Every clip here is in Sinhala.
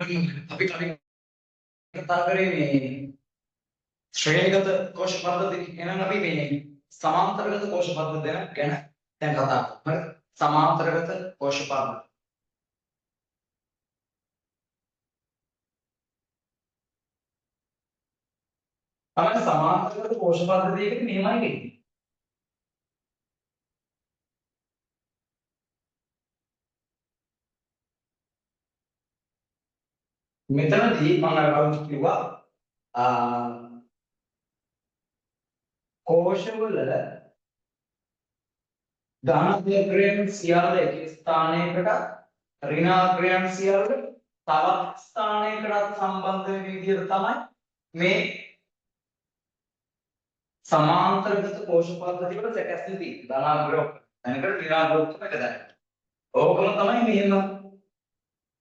අපි කලින් කතා කරේ මේ ශ්‍රේණිගත කෝෂ පද්ධති. එහෙනම් අපි මේ සමාන්තරගත කෝෂ පද්ධතිය ගැන දැන් කතා කරමු. හරි? සමාන්තරගත කෝෂ පද්ධතිය. තමයි සමාන්තරගත කෝෂ පද්ධතියකට මෙහෙමයි වෙන්නේ. මෙතනදී මම අර කවුරුත් කිව්වා කෝෂවල ධනාත්මකයන් සියල්ල එක ස්ථානයකට ඍණාත්මකයන් සියල්ල තවත් ස්ථානයකට සම්බන්ධ වෙන විදිහට තමයි මේ සමාන්තරගත කෝෂ පද්ධතිය වල සැකැස්ලි තියෙන්නේ. ධනාත්මක දැනකට ඍණාත්මක එක දැනගන්න. ඕකම තමයි මෙහෙම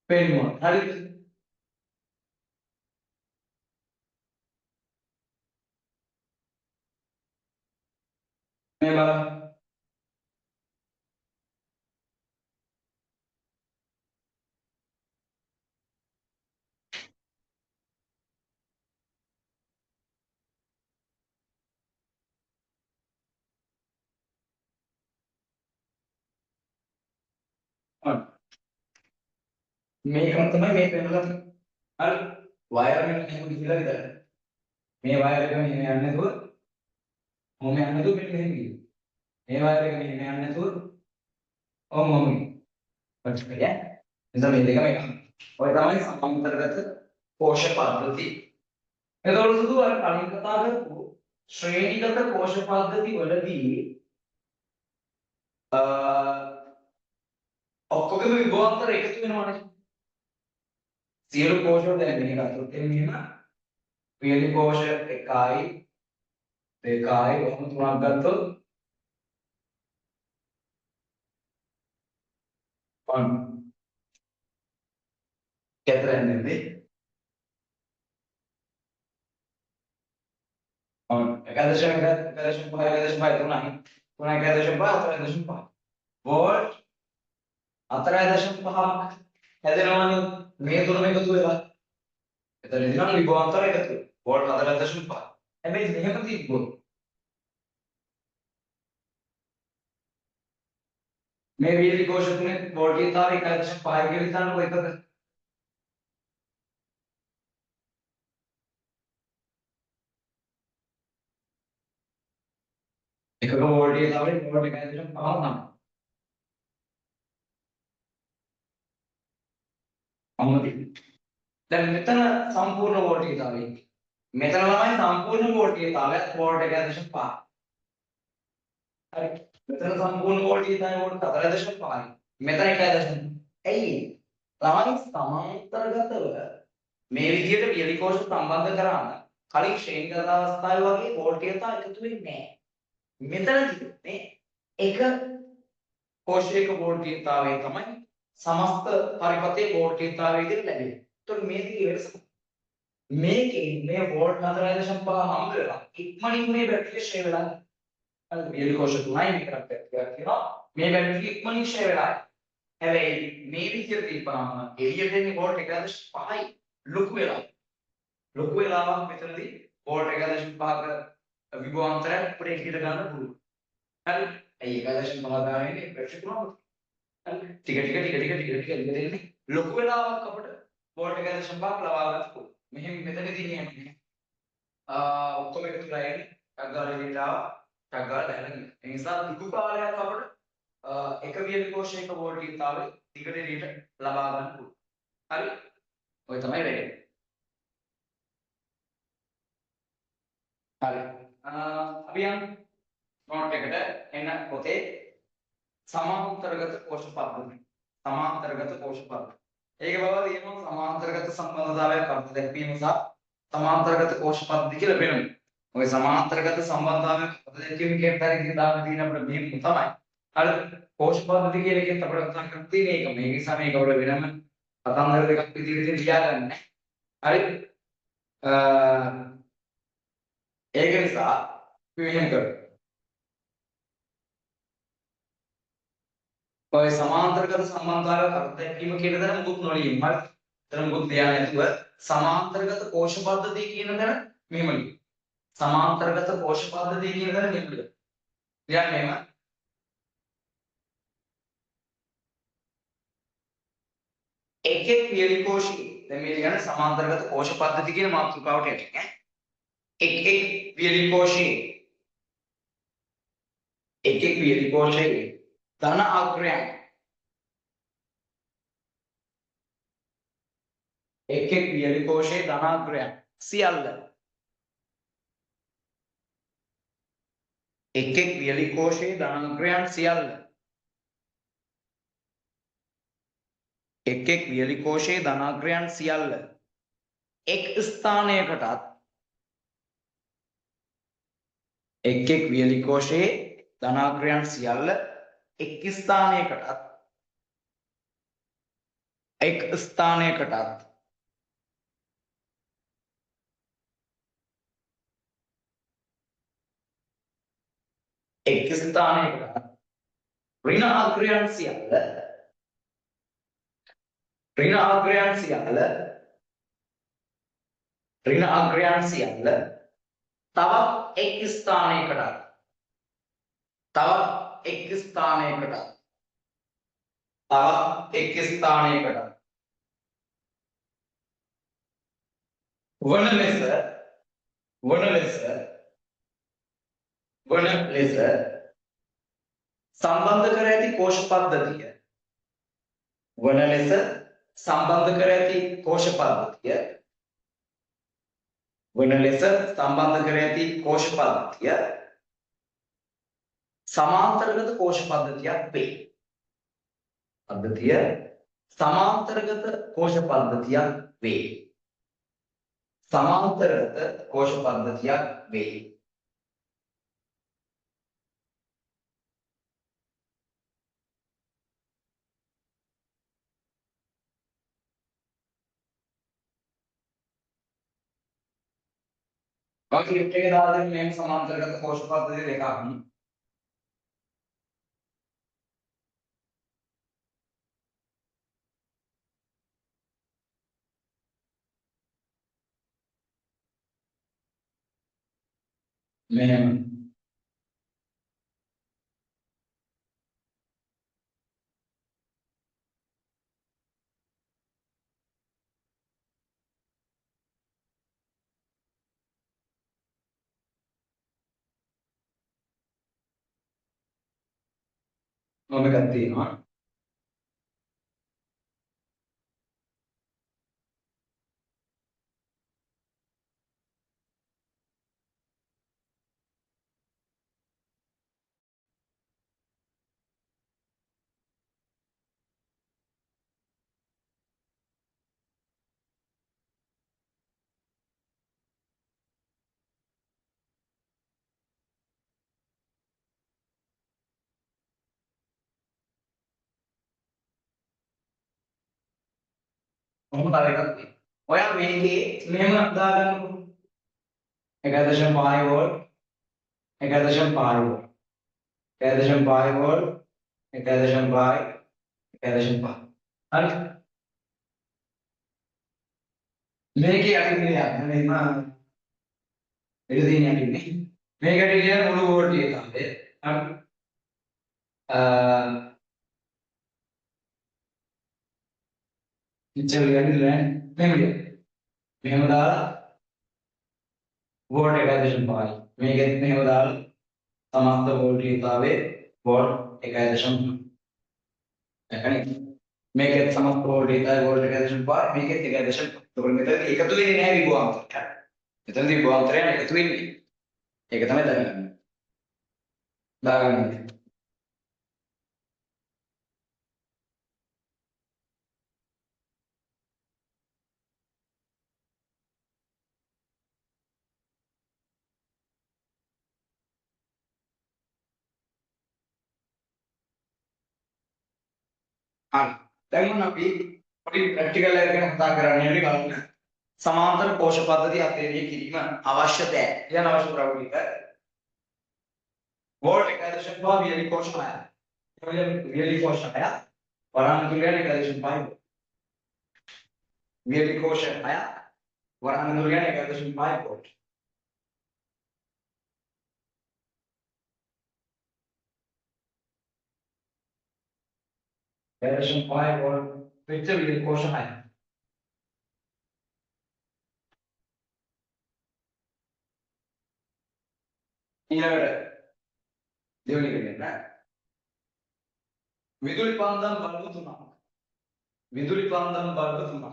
පෙන්වන්නේ. හරිද? මේ බලන්න. මේකම තමයි මේ පෙන්වලා තියෙන්නේ. හරි? වයර් එක මෙහෙම ගිහිලා විතරයි. මේ වයර් එක මෙහෙම යන්නේ නැතුව මොම යන්නේ නැතුව මෙන්න මෙහෙම ගිහින්. මේ වයර් එක මෙහෙම යන්නේ නැතුව ඔහොම ගිහින්. හරි ඈ. එතන මේ දෙකම එකයි. ඔය තමයි සමාන්තරගත කෝෂ පද්ධති. එතකොට සුදු අර කලින් කතා කරපු ශ්‍රේණිගත කෝෂ පද්ධති වලදී ඔක්කොගේම විභවාන්තර එකතු වෙනවනේ. සියලු කෝෂ වල දැන් මේක අතුත් මෙහෙම පියලි කෝෂ 1යි 2යි ඔහොම තුනක් ගත්තොත් 1 කතරන්නේ 1.5 වෝල්ට් 4.5ක් හැදෙනවනේ මේ තුනම එකතු වෙලා. එතනදී නම් විභවාන්තර එකතු වෙනවා. වෝල්ට් 4.5. හැබැයි මෙහෙම තිබ්බොත් මේ වීලි කෝෂ තුනේ වෝල්ටීයතාවය 1.5 කියලා හිතන්නකො එකක. එකක වෝල්ටීයතාවය වෝල්ට් 1.5 තමයි. අම්මති. දැන් මෙතන සම්පූර්ණ වෝල්ටීයතාවය. මෙතන ළමයි සම්පූර්ණ වෝල්ටීයතාවයත් වෝල්ට් 1.5. හරි. මෙතන සම්පූර්ණ වෝල්ටීයතාවය වෝල්ට් 4.5. මෙතන 1.5. ඇයි? ළමයි සමාන්තරගතව මේ විදිහට වියලි කෝෂ සම්බන්ධ කරාම කලින් ශ්‍රේණිගත අවස්ථාවේ වගේ වෝල්ටීයතාව එකතු වෙන්නේ නැහැ. මෙතනදී මේ එක කෝෂයක වෝල්ටීයතාවය තමයි සමස්ත පරිපථයේ වෝල්ටීයතාවය විදිහට ලැබෙන්නේ. එතකොට මේකේ වෙනස මේකේ මේ වෝල්ට් 4.5 හම්බ වෙලා ඉක්මනින් මේ බැටරිය ෂේ වෙලා අර වියලි කෝෂ 3යි මේකට බැටරියක් තියෙනවා. මේ බැටරිය ඉක්මනින් ෂේ වෙලා. හැබැයි මේ විදිහට දීපහම එළියට එන්නේ වෝල්ට් 1.5යි ලොකු වෙලා. ලොකු වෙලාවක් මෙතනදී වෝල්ට් 1.5ක විභවාන්තරයක් අපිට එළියට ගන්න පුළුවන්. හරි. ඇයි 1.5 ගානේ බැටරි තුනක්. ටික එළියට ලොකු වෙලාවක් අපිට වෝල්ට් 1.5ක් ලබා ගන්න පුළුවන්. මෙහෙම මෙතනදී කියන්නේ ඔක්කොම එකතු වෙලා එන්නේ ටග්ගාල එළියට ආවා. ටග්ගාල දැහැලා ගියා. ඒ නිසා ලොකු කාලයක් අපිට එක වියලි කෝෂයක වෝල්ටීයතාවය ටිකට එළියට ලබා ගන්න පුළුවන්. හරි. ඔය තමයි වෙන්නේ. හරි. අපි යන් නෝට් එකට එන පොතේ සමාන්තරගත කෝෂ පද්ධති. සමාන්තරගත කෝෂ පද්ධති. ඒක බව තියෙනවා සමාන්තරගත සම්බන්ධතාවයක් අර්ථ දැක්වීම සහ සමාන්තරගත කෝෂ පද්ධති කියලා වෙනවා. ඔය සමාන්තරගත සම්බන්ධතාවයක් අර්ථ දැක්වීම කියන තරකින් දාන්න තියෙන අපිට මෙහෙම තමයි. හරිද? කෝෂ පද්ධති කියන එකෙන් අපිට කතා කරන්න තියෙන එක. මේ නිසා මේක වල වෙනම කතන්දර දෙකක් විදිහට ලියාගන්න. හරි? ඒක නිසා අපි මෙහෙම කරමු. ඔය සමාන්තරගත සම්බන්ධතාවයක් අර්ථ දැක්වීම කියන දේ මුකුත් නොලියමු. හරි? මුකුත් ලියන්නේ නැතුව සමාන්තරගත කෝෂ පද්ධතිය කියන දේ මෙහෙම ලියන්න. සමාන්තරගත කෝෂ පද්ධතිය කියන දේ මෙහෙම ලියන්න. ලියන්නේ මෙහෙම. එක් වියලි කෝෂී දැන් මේ කියන්නේ සමාන්තරගත කෝෂ පද්ධතිය කියන මාතෘකාවට යටින් ඈ. එක් වියලි කෝෂී එක් වියලි කෝෂයේ ධන අග්‍රයන් එක් වියලි කෝෂයේ ධන අග්‍රයන් සියල්ල එක් වියලි කෝෂයේ ධන අග්‍රයන් සියල්ල එක් වියලි කෝෂයේ ධන අග්‍රයන් සියල්ල එක් ස්ථානයකටත් එක් වියලි කෝෂයේ ධන අග්‍රයන් සියල්ල එක් ස්ථානයකටත් එක් ස්ථානයකටත් එක් ස්ථානයකටත් ඍණ අග්‍රයන් සියල්ල ඍණ අග්‍රයන් සියල්ල ඍණ අග්‍රයන් සියල්ල තවත් එක් ස්ථානයකටත් තවත් එක් ස්ථානයකටත් තවත් එක් ස්ථානයකටත් වන ලෙස සම්බන්ධ කර ඇති කෝෂ පද්ධතිය වන ලෙස සම්බන්ධ කර ඇති කෝෂ පද්ධතිය වන ලෙස සම්බන්ධ කර ඇති කෝෂ පද්ධතිය සමාන්තරගත කෝෂ පද්ධතියක් වේ. පද්ධතිය සමාන්තරගත කෝෂ පද්ධතියක් වේ. සමාන්තරගත කෝෂ පද්ධතියක් වේ. बाकी लिफ्ट के दादे में समांतरगत कोश पद्धति देखा हम में करती है हाँ हम तारे करते हैं और यार मेन दादन 11.5 वोल्ट 11.5 वोल्ट 11.5 वोल्ट 11.5 11.5 हर मेरे के आगे नहीं आता नहीं मां मेरे दिन आगे नहीं मेरे के लिए मुझे वोल्ट ये था दे अब चल गया नहीं मैं दाल वोल्ट 11.5 मैं कितने दाल समाप्त वोल्ट ये था वे वोल्ट 11.5 මේක සමස්ත වෝල්ට් වෝල්ට් 1.5 මේකෙත් 1.5 ඒකෝර මෙතන එකතු වෙන්නේ නැහැ විභවාන්තරය. මෙතනදී විභවාන්තරය එකතු වෙන්නේ. ඒක තමයි දාගන්නේ. හරි. දැන් මොන අපි පොඩි ප්‍රැක්ටිකල් එකක් ගැන කතා කරන්නේ බලන්න. සමාන්තර කෝෂ පද්ධතිය අධ්‍යයනය කිරීම අවශ්‍යද යන අවශ්‍ය ප්‍රවෘත්ති වෝල්ට් 1.5 වියලි කෝෂ 6 වියලි කෝෂ 6 වරන් කියන්නේ 1.5 වියලි කෝෂ 6ක් වරහන් ඇතුළේ යන 1.5 වෝල්ට්. 1.5 වෝල්ට් වෙච්ච වියලි කෝෂ 6ක්. ඊළඟට දෙවෙනි එක ගන්න. විදුලි පන්දම් බල්බ 3ක්. විදුලි පන්දම් බල්බ 3ක්.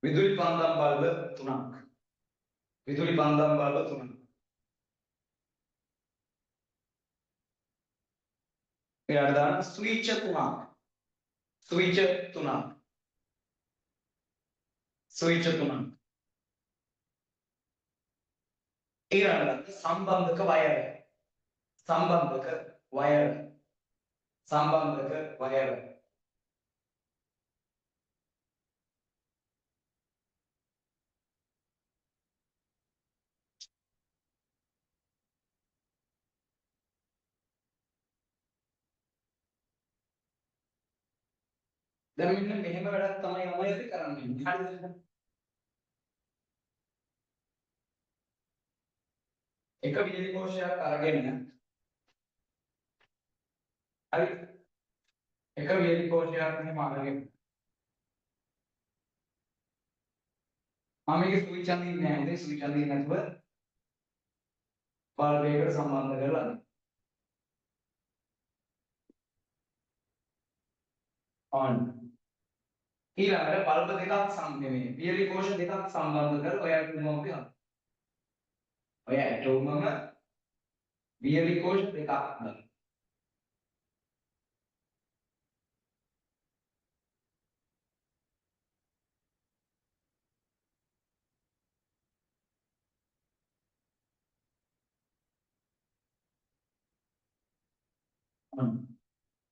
විදුලි පන්දම් බල්බ 3ක්. විදුලි පන්දම් බල්බ 3ක්. ඊළඟට දාන්න ස්විච් 3ක්. ස්විච් 3ක්. ස්විච් 3ක්. ඊළඟට සම්බන්ධක වයර්. සම්බන්ධක වයර්. සම්බන්ධක වයර්. දැන් මෙන්න මෙහෙම වැඩක් තමයි ළමයි කරන්නේ. හරිද? එක වියලි කෝෂයක් අරගෙන හරි එක වියලි කෝෂයක් මෙහෙම අරගෙන මම මේක ස්විච් අඳින්නේ නැහැ. හොඳේ ස්විච් අඳින්නේ නැතුව බල්බයකට සම්බන්ධ කරලා on. ඊළඟට බල්බ දෙකක් මේ වියලි කෝෂ දෙකක් සම්බන්ධ කරලා ඔය ඇටෝම අපි හදනවා. ඔය ඇටෝමම වියලි කෝෂ දෙකක් හදනවා.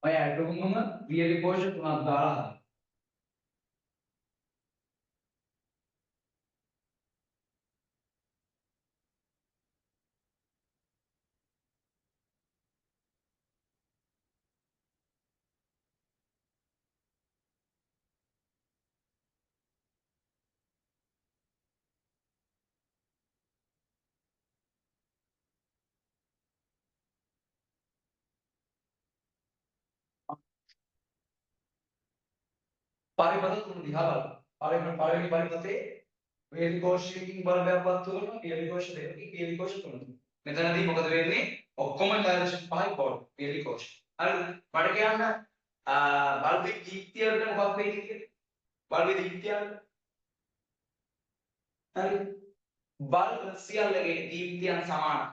ඔය ඇටෝමම වියලි කෝෂ තුනක් දාලා හදනවා. පරිපථ තුන දිහා බලන්න. පළවෙනි පරිපථයේ වියලි කෝෂයකින් බල්බයක් වත් කරනවා. වියලි කෝෂ දෙකකින් වියලි කෝෂ තුනකින්. මෙතනදී මොකද වෙන්නේ? ඔක්කොම ඩයරෙක්ෂන් පහයි පොඩ් වියලි කෝෂ. හරිද? මට කියන්න බල්බේ දීප්තියට මොකක් වෙයිද කියලා? බල්බේ දීප්තියට හරි බල්බ සියල්ලගේ දීප්තියන් සමානයි.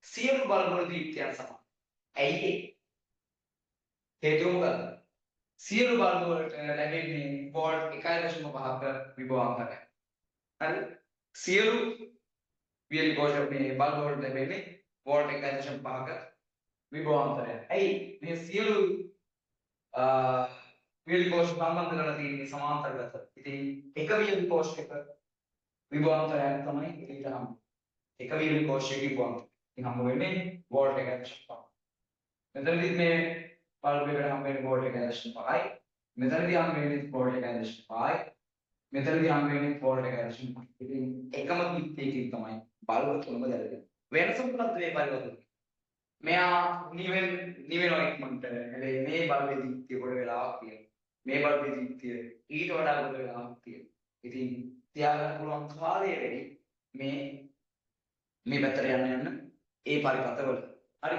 සියලු බල්බ වල දීප්තියන් සමානයි. ඇයි ඒ? හේතුව මොකද්ද? සියලු බල්බ වලට ලැබෙන්නේ වෝල්ට් 1.5ක විභවාන්තරය. හරි? සියලු වියලි කෝෂ මේ බල්බ වලට ලැබෙන්නේ වෝල්ට් 1.5ක විභවාන්තරය. ඇයි? මේ සියලු වියලි කෝෂ සම්බන්ධ කරලා තියෙන්නේ සමාන්තරගත. ඉතින් එක වියලි කෝෂයක විභවාන්තරයක් තමයි එළියට හම්බ. එක වියලි කෝෂයක විභවාන්තරය. ඉතින් හම්බ වෙන්නේ වෝල්ට් 1.5. මෙතනදී මේ බල්බ් එකට හම්බ වෙන්නේ වෝල්ට් 1.5යි. මෙතනදී හම්බ වෙන්නේ වෝල්ට් 1.5යි. මෙතනදී හම්බ වෙන්නේ වෝල්ට් 1.5යි. ඉතින් එකම දීප්තියකින් තමයි බල්බ තුනම දැල්වෙන්නේ. වෙනස මොකක්ද මේ පරිවර්තන? මෙයා නිවෙනවා ඉක්මනට. හැබැයි මේ බල්බේ දීප්තිය පොඩ වෙලාවක් තියෙනවා. මේ බල්බේ දීප්තිය ඊට වඩා පොඩ වෙලාවක් තියෙනවා. ඉතින් තියාගන්න පුළුවන් කාලය වැඩි මේ පැත්තට යන්න ඒ පරිපථවල. හරි.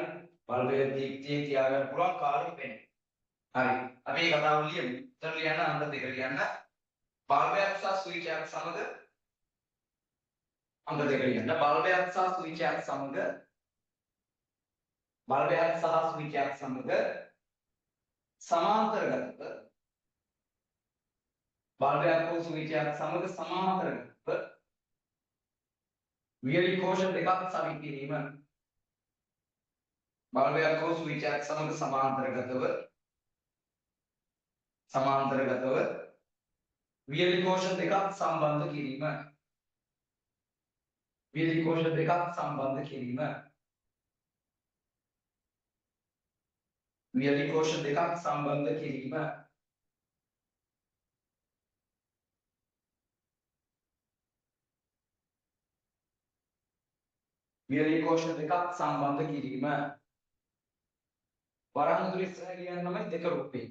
බල්බේ දීප්තිය තියාගන්න පුළුවන් කාලෙ වෙන්නේ. හරි. අපි මේ කතාව ලියමු. එතන ලියන්න අන්ත දෙක ලියන්න. බල්බයක් සහ ස්විච් එකක් සමග අන්ත දෙක ලියන්න. බල්බයක් සහ ස්විච් එකක් සමග බල්බයක් සහ ස්විච් එකක් සමග සමාන්තරගතව බල්බයක් හෝ ස්විච් එකක් සමග සමාන්තරගතව වියලි කෝෂ දෙකක් සමි කිරීම. බල්බයක් හෝ ස්විච් එකක් සමග සමාන්තරගතව වියලි කෝෂ දෙකක් සම්බන්ධ කිරීම. වියලි කෝෂ දෙකක් සම්බන්ධ කිරීම. වියලි කෝෂ දෙකක් සම්බන්ධ කිරීම. වියලි කෝෂ දෙකක් සම්බන්ධ කිරීම. වරහන් ඇතුළේ ඉස්සරහ ලියන්න තමයි දෙක රූපේ.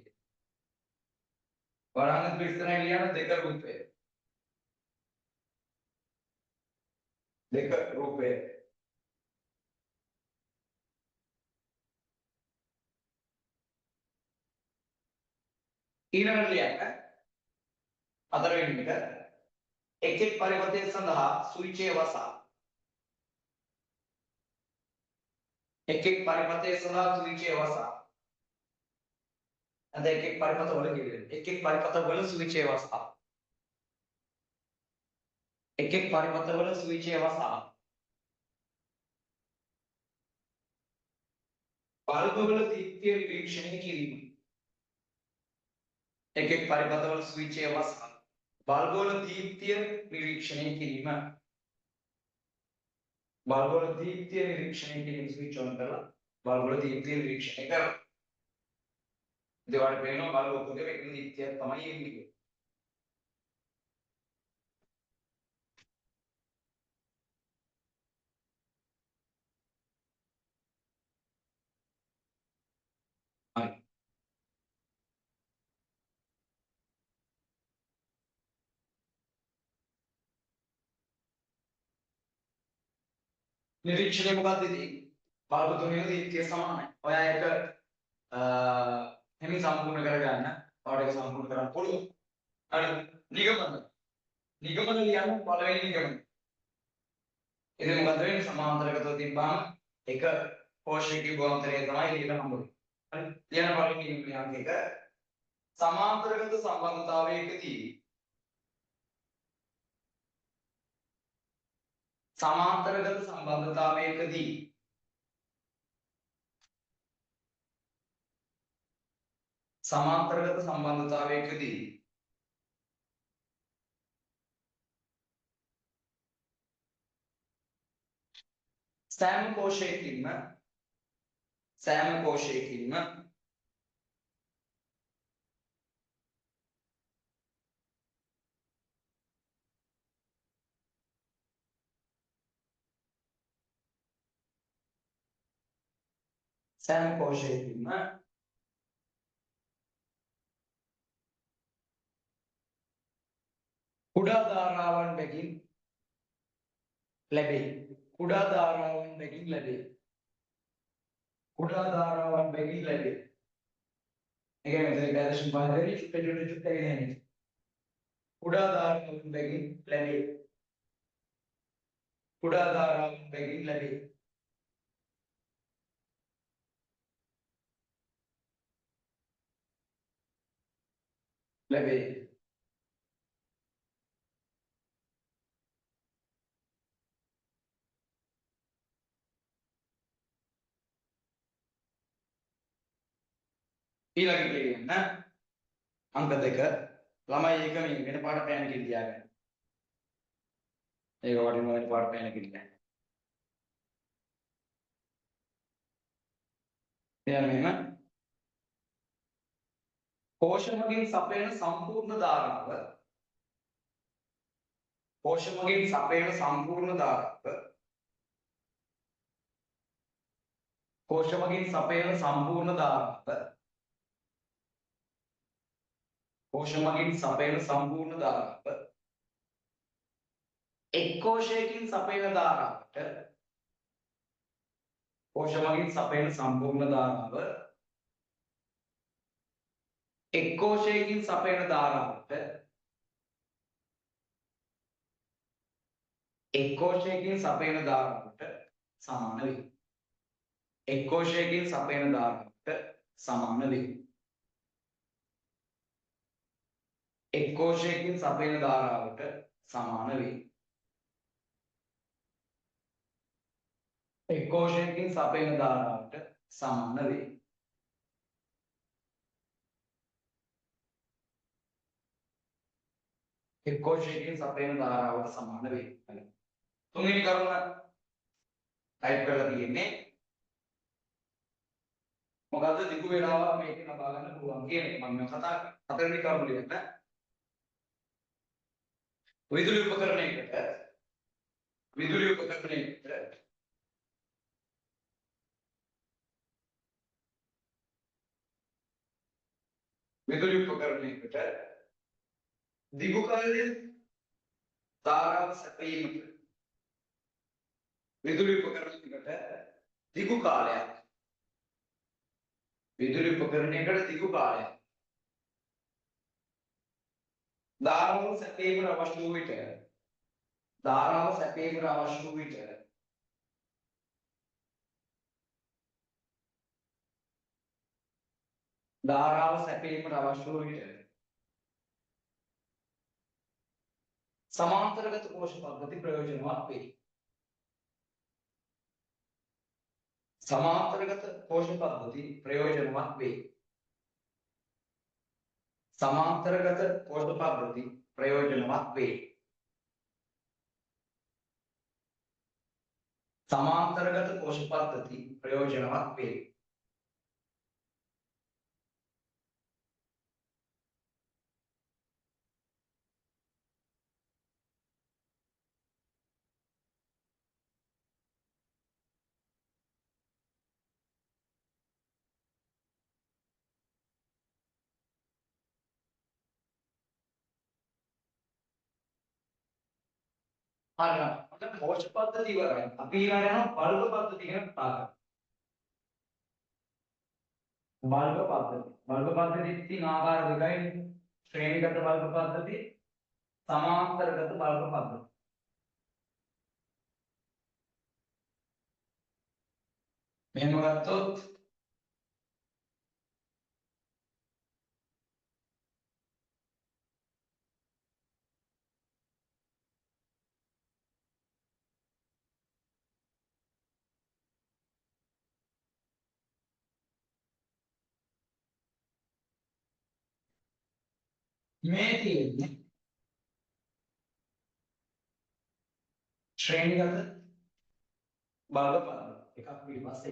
වරහන් ඇතුළේ ඉස්සරහ ලියන්න දෙක රූපේ. දෙක රූපේ. ඊළඟට ලියන්න හතරවෙනි එක එක් පරිවර්තය සඳහා සුවිචය වසා එක් පරිවර්තය සඳහා සුවිචය වසා අද එක් පරිවර්ත වල කියන්නේ එක් පරිවර්ත වල සුවිචය වසා එක් පරිවර්ත වල සුවිචය වසා බල්බ වල දීප්තිය නිරීක්ෂණය කිරීම එක් පරිවර්ත වල සුවිචය වසා බල්බ වල දීප්තිය නිරීක්ෂණය කිරීම බල්බ වල දීප්තිය නිරීක්ෂණය කිරීම ස්විච් ඔන් කරලා බල්බ වල දීප්තිය නිරීක්ෂණය කරනවා. ඒවට පේනවා බල්බ ඔක්කොගේ එකම දීප්තියක් තමයි එන්නේ. හරි. නිරීක්ෂණය මොකක්ද ඉතින්? බල්බ තුනේ දීප්තිය සමානයි. ඔයා ඒක හැමි සම්පූර්ණ කරගන්න. ඔයාලට ඒක සම්පූර්ණ කරන්න පුළුවන්. හරි. නිගමන. නිගමන ලියන්න පළවෙනි නිගමන. ඉතින් මොකද වෙන්නේ? සමාන්තරගතව තිබ්බාම එක කෝෂයකින් ගෝන්තරය තමයි ලියන්න හම්බුනේ. හරි. ලියන්න පළවෙනි නිගමනයක් එක සමාන්තරගත සම්බන්ධතාවයකදී සමාන්තරගත සම්බන්ධතාවයකදී සමාන්තරගත සම්බන්ධතාවයකදී සෑම කෝෂයකින්ම කුඩා ධාරාවන් බැගින් ලැබේ. කුඩා ධාරාවන් බැගින් ලැබේ. කුඩා ධාරාවන් බැගින් ලැබේ. ඒ කියන්නේ මෙතන ඩයිරෙක්ෂන් පාදරේ චුට්ට එන්නේ. කුඩා ධාරාවන් බැගින් ලැබේ. කුඩා ධාරාවන් බැගින් ලැබේ. ලැබේ. ඊළඟට කියන්න අංක 2 ළමයි එක මේ වෙන පාට පෑනකින් තියාගන්න. ඒක වටිනවා වෙන පාට පෑනකින් නෑ. එයා මෙහෙම කෝෂමගින් සපයන සම්පූර්ණ ධාරාව කෝෂමගින් සපයන සම්පූර්ණ ධාරාව කෝෂමගින් සපයන සම්පූර්ණ ධාරාව කෝෂමගින් සපයන සම්පූර්ණ ධාරාව එක් කෝෂයකින් සපයන ධාරාවට කෝෂමගින් සපයන සම්පූර්ණ ධාරාව එක් කෝෂයකින් සපයන ධාරාවට එක් කෝෂයකින් සපයන ධාරාවට සමාන වේ. එක් කෝෂයකින් සපයන ධාරාවට සමාන වේ. එක් කෝෂයකින් සපයන ධාරාවට සමාන වේ. එක් කෝෂයකින් සපයන ධාරාවට සමාන වේ. එක් කෝෂයකින් සපයන ධාරාවට සමාන වේ. තුන්වෙනි කරුණ ටයිප් කරලා තියෙන්නේ මොකද්ද දිගු වේලාවක් මේකේ ලබා ගන්න පුළුවන් කියන එක මම කතා කරා. හතරවෙනි කරුණ ලියන්න විදුලි උපකරණයකට විදුලි උපකරණයකට දිගු කාලයේ ධාරාව සැපයීමට විදුලි උපකරණයකට දිගු කාලයක් ධාරාව සැපයීමට අවශ්‍ය වූ විට ධාරාව සැපයීමට අවශ්‍ය වූ විට සමාන්තරගත කෝෂ පද්ධති ප්‍රයෝජනවත් වේ. සමාන්තරගත කෝෂ පද්ධති ප්‍රයෝජනවත් වේ. සමාන්තරගත කෝෂ පද්ධති ප්‍රයෝජනවත් වේ. සමාන්තරගත කෝෂ පද්ධති ප්‍රයෝජනවත් වේ. හරි. අපිට කෝෂ පද්ධති ඉවරයි. අපි ඊළඟට යනවා බල්බ පද්ධති ගැන කතා කරමු. බල්බ පද්ධතියේ තියෙන ආකාර දෙකයි. ශ්‍රේණිගත බල්බ පද්ධති, සමාන්තරගත බල්බ පද්ධති. මෙහෙම ගත්තොත් මේ තියෙන්නේ ශ්‍රේණිගත බල්බ පද්ධති. එකක් පිටිපස්සේ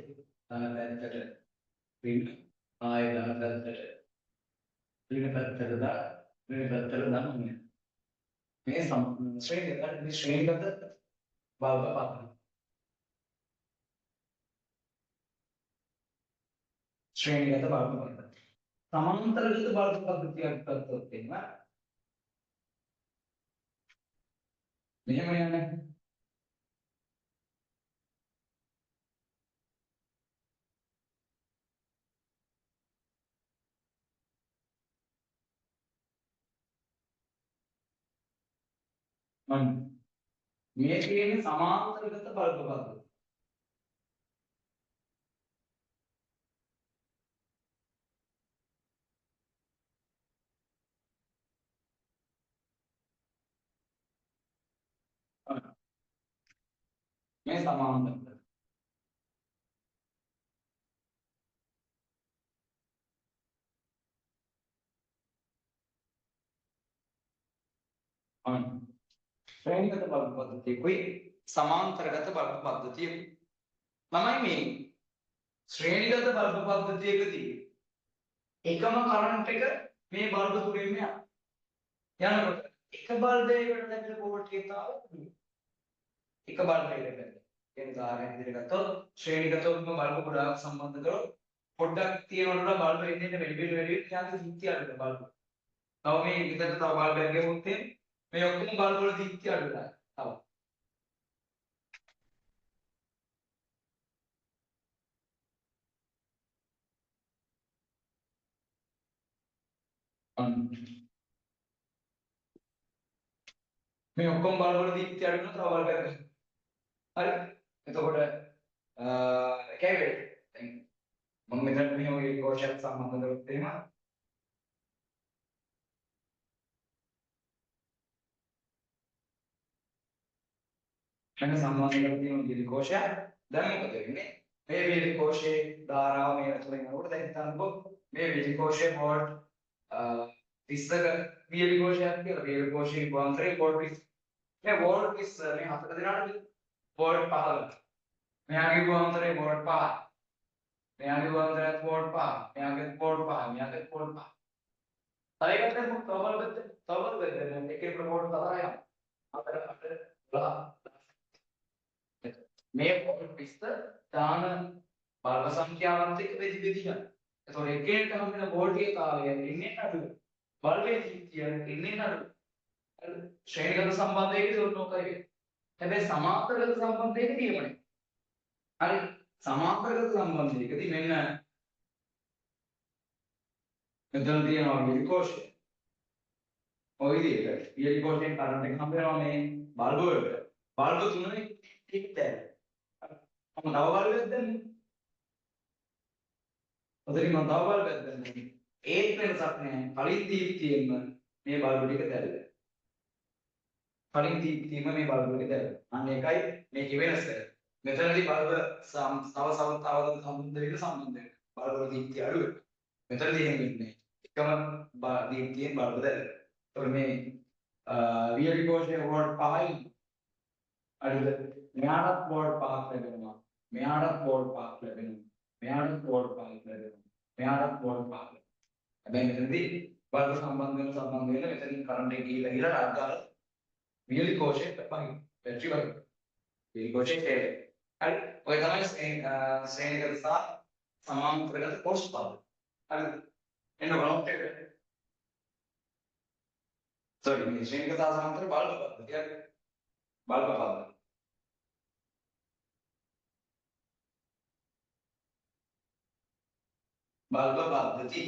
ධන පැත්තට ඍණ ආය ධන පැත්තට ඍණ පැත්තට දාන්න. මේ ශ්‍රේණිගත බල්බ පද්ධති. ශ්‍රේණිගත බල්බ පද්ධති. සමාන්තරගත බල්බ පද්ධතියක් ගත්තොත් එහෙම මෙහෙම යන්නේ. මේ කියන්නේ සමාන්තරගත බල්බ පද්ධතිය. මේ සමාන්තරගත. ශ්‍රේණිගත බල්බ පද්ධතියකුයි සමාන්තරගත බල්බ පද්ධතියකුයි. ළමයි මේ ශ්‍රේණිගත බල්බ පද්ධතියකදී එකම කරන්ට් එක මේ බල්බ තුලින්ම යනකොට එක බල්බයකට දැක්ක වෝල්ට් එක තමයි එක බල්බයකට. කියන උදාහරණයක් විදිහට ගත්තොත් ශ්‍රේණිගතවම බල්බ ගොඩාක් සම්බන්ධ කරොත් පොඩ්ඩක් තියෙනකොට බල්බ එන්නේ වැඩි වෙන්න යාගේ දීප්තිය අඩු වෙනවා බල්බ. තව මේ විතර තව බල්බයක් ගෙවුවොත් මේ ඔක්කොම බල්බ වල දීප්තිය අඩු වෙනවා. තව මේ ඔක්කොම බල්බ වල දීප්තිය අඩු වෙනවා. තව බල්බයක් ගන්න. හරි. එතකොට එකයි වෙන්නේ. දැන් මම මෙතන මෙහෙම ඔය කෝෂයක් සම්බන්ධ කරොත් එහෙම මෙන්න සම්බන්ධ කරලා තියෙන විදුලි කෝෂය. දැන් මොකද වෙන්නේ? මේ විදුලි කෝෂයේ ධාරාව මේ ඇතුලෙන් යනකොට දැන් හිතන්නකෝ මේ විදුලි කෝෂයේ වෝල්ට් 30ක විදුලි කෝෂයක් කියලා. විදුලි කෝෂයේ විභවාන්තරය වෝල්ට් 30. මේ වෝල්ට් 30 මේ හතර දෙනාට වෝල්ට් 15. මෙයාගේ විභවාන්තරය වෝල්ට් 5. මෙයාගේ විභවාන්තරයත් වෝල්ට් 5. මෙයාගේ වෝල්ට් 5. මෙයාගේ වෝල්ට් 5. තව එකක් දැම්මොත් තව බලන්න එකේ ප්‍රමෝට් හතරයි යනවා. 4 8 12 මේ වෝල්ට් 20 දාන බල්බ සංඛ්‍යාවත් එක්ක බෙදි යනවා. එතකොට එකේට හම්බෙන වෝල්ටේජ් කාලය ඉන්නේ අඩු. බල්බේ දීප්තිය ඉන්නේ අඩු. හරිද? ශ්‍රේණිගත සම්බන්ධයකදී ඔන්න ඔකයි වෙන්නේ. හැබැයි සමාන්තරගත සම්බන්ධයකදී එහෙම නෙමෙයි. හරි. සමාන්තරගත සම්බන්ධයකදී මෙන්න මෙතන තියෙනවා විලිකෝෂය. ඔය විදිහට විලිකෝෂයෙන් කරන්ට් එක හම්බ වෙනවා මේ බල්බ් වලට. බල්බ් තුනයි ටික් දැන්. මම නව බල්බයක් දැම්මේ. ඔතනින් මම තව බල්බයක් දැම්මේ. ඒත් වෙනසක් නැහැ. කලින් දීප්තියෙම මේ බල්බ් ටික දැල්ලා. කලින් දීප්තියෙම මේ බල්බ් ටික දැල්ලා. අන්න ඒකයි මේකේ වෙනස. මෙතනදී බල්බ් තව සම්බන්ධ වෙන බල්බ් වල දීප්තිය අඩු වෙනවා. මෙතනදී එහෙම වෙන්නේ එකම දීප්තියෙන් බල්බ් දැල්ලා. ඒතකොට මේ වියලිකෝෂයේ වෝල්ට් 5යි අඩුද? මෙයාටත් වෝල්ට් 5ක් ලැබෙනවා. මෙයාටත් වෝල්ට් 5ක් ලැබෙනවා. මෙයාටත් වෝල්ට් 5ක් ලැබෙනවා. මෙයාටත් වෝල්ට් 5ක් ලැබෙනවා. හැබැයි මෙතනදී බල්බ් සම්බන්ධ වෙන මෙතනින් කරන්ට් එක ගිහිලා රත් ගාලා වියලිකෝෂයේ පහින් බැටරි වගේ. වියලිකෝෂයේ තේ. හරි. ඔය තමයි ශ්‍රේණිගත සහ සමාන්තරගත කොටස් පද. හරි. එන්න බලමු ටික. sorry මේ ශ්‍රේණිගත සහ සමාන්තර බල්බ පද. හරි. බල්බ පද. බල්බ පද්ධති.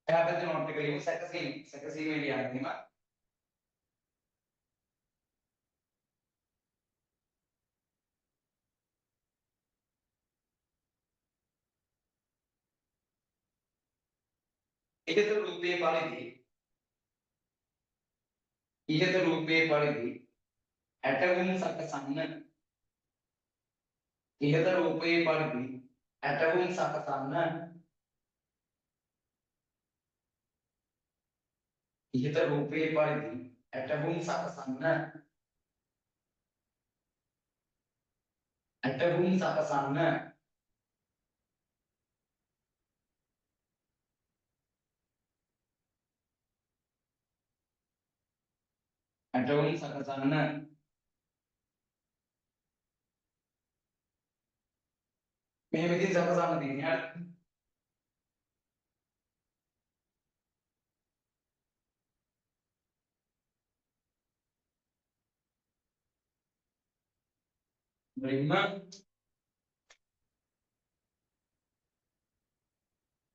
එහා පැත්තේ නෝට් එක ලියමු සැකසීමේ ලියන්නෙම ඉහත රූපයේ පරිදි ඇටවුම් සකසන්න ඉහත රූපයේ පරිදි ඇටවුම් සකසන්න ඉහත රූපයේ පරිදි ඇටවුම් සකසන්න ඇටවුම් සකසන්න ඇටවුම් සකසන්න මෙහෙම ඉතින් සකසන්න තියෙන්නේ බ්‍රිම්ම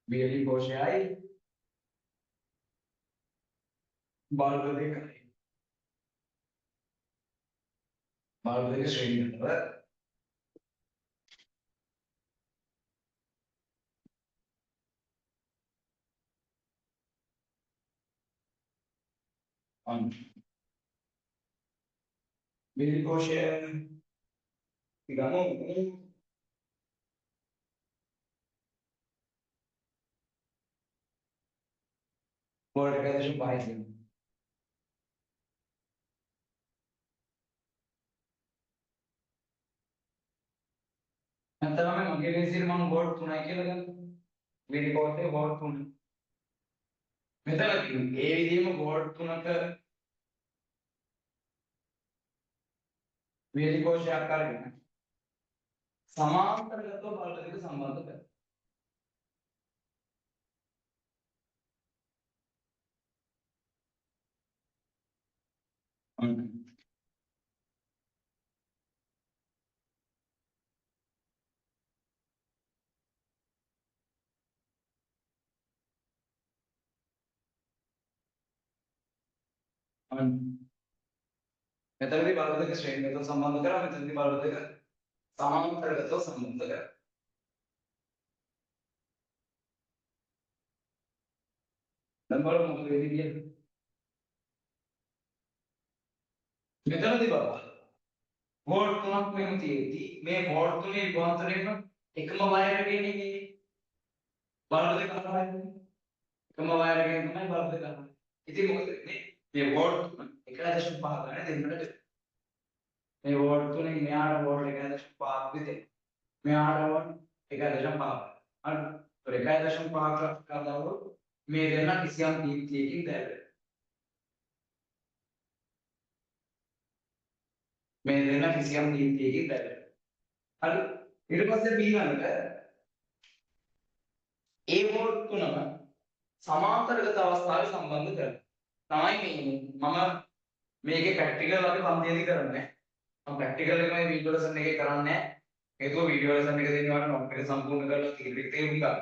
බියලි කෝෂයයි බල්බ දෙකයි බල්බ දෙක ශ්‍රේණිගතව on බියලි කෝෂය ගමු වෝල්ට් 1.5 තියෙනවා නැත්නම් මගේ ලේසියට මම වෝල්ට් 3යි කියලා ගන්නවා බියලි කෝෂයේ වෝල්ට් 3 මෙතන ඒ විදිහම වෝල්ට් 3ක බියලි කෝෂයක් අරගෙන සමාන්තරගතව බල්බ දෙක සම්බන්ධ කරනවා මෙතනදී බල්බ දෙක ශ්‍රේණිගතව සම්බන්ධ කරා මෙතනදී බල්බ දෙක සමාන්තරගතව සම්බන්ධ කරා දැන් බලමු මොකද වෙන්නේ කියලා මෙතනදී බලන්න වෝල්ට් 3ක් මෙහෙම තියෙද්දි මේ වෝල්ට් 3 විභාන්තරයෙන් එකම වයර් එකේ නේ බල්බ දෙක අහන්නේ එකම වයර් එකෙන් තමයි බල්බ දෙක අහන්නේ ඉතින් මොකද වෙන්නේ මේ වෝල්ට් 1.5 ගන්න දෙන්නට මේ වෝල්ට් 3 මෙයාට වෝල්ට් 1.5ක් විතර මෙයාට වෝල්ට් 1.5 හරි ඒතර 1.5ක් කරනකොට මේ දෙන්න කිසියම් දීප්තියකින් දැල්වෙනවා මේ දෙන්න කිසියම් දීප්තියකින් දැල්වෙනවා හරි ඊට පස්සේ B1 ට ඒ වෝල්ට් තුනම සමාන්තරගත අවස්ථාවේ සම්බන්ධ කරනවා. තමයි මම මේකේ ප්‍රැක්ටිකල් අපි පන්තියේදී කරන්නේ. මම ප්‍රැක්ටිකල් එක මේ වීඩියෝ ලෙසන් එකේ කරන්නේ නැහැ. හේතුව වීඩියෝ ලෙසන් එක දෙනවා නම් නොට් එක සම්පූර්ණ කරලා තීරණයක් තේරුම් ගන්න.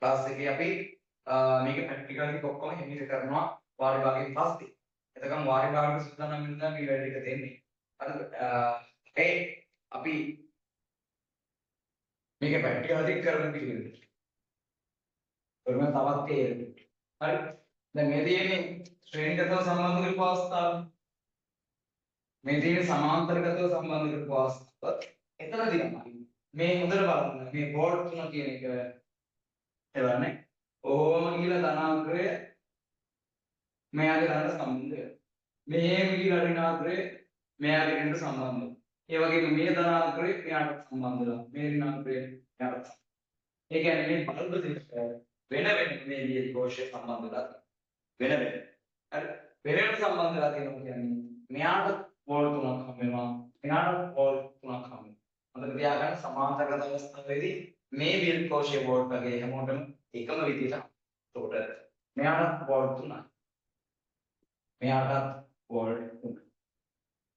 ක්ලාස් එකේ අපි මේක ප්‍රැක්ටිකල් ටික ඔක්කොම හිමිට කරනවා වාර විභාගයෙන් පස්සේ. එතකන් වාර විභාගයට සූදානම් වෙන්න නම් මේ වැඩ ටික දෙන්නේ. හරිද? අපි මේක ප්‍රැක්ටිකල් ටික කරන පිළිවෙල. කරන තවත් තේරෙන්නේ. හරි. දැන් මේ තියෙන්නේ ශ්‍රේණිගතව සම්බන්ධ කරපු අවස්ථාව. මේ තියෙන්නේ සමාන්තරගතව සම්බන්ධ කරපු අවස්ථාව. එතනදී තමයි මේ හොඳට බලන්න මේ බෝඩ් තුන කියන එක එවන්නේ. ඕම කියලා ධනාංකය මෙයාගේ ධන සම්බන්ධය. මෙහෙම කියලා ඍණාංකය මෙයාගේ ඍණ සම්බන්ධය. ඒ වගේම මේ ධනාංකය මෙයාට සම්බන්ධලා. මේ ඍණාංකය මෙයාට. ඒ කියන්නේ මේ බල්බ දෙක වෙන වෙන මේ විදිහේ කෝෂය සම්බන්ධ වෙලා වෙන වෙන. හරි. වෙන වෙන සම්බන්ධ වෙලා තියෙනවා කියන්නේ මෙයාට වෝල්ට් තුනක් හම් වෙනවා. මෙයාට වෝල්ට් තුනක් හම් වෙනවා. මතක තියාගන්න සමාන්තරගත අවස්ථාවේදී මේ විල් කෝෂයේ වෝල්ට් වගේ හැමෝටම එකම විදිහට. එතකොට මෙයාට වෝල්ට් තුනයි. මෙයාට වෝල්ට් තුනයි.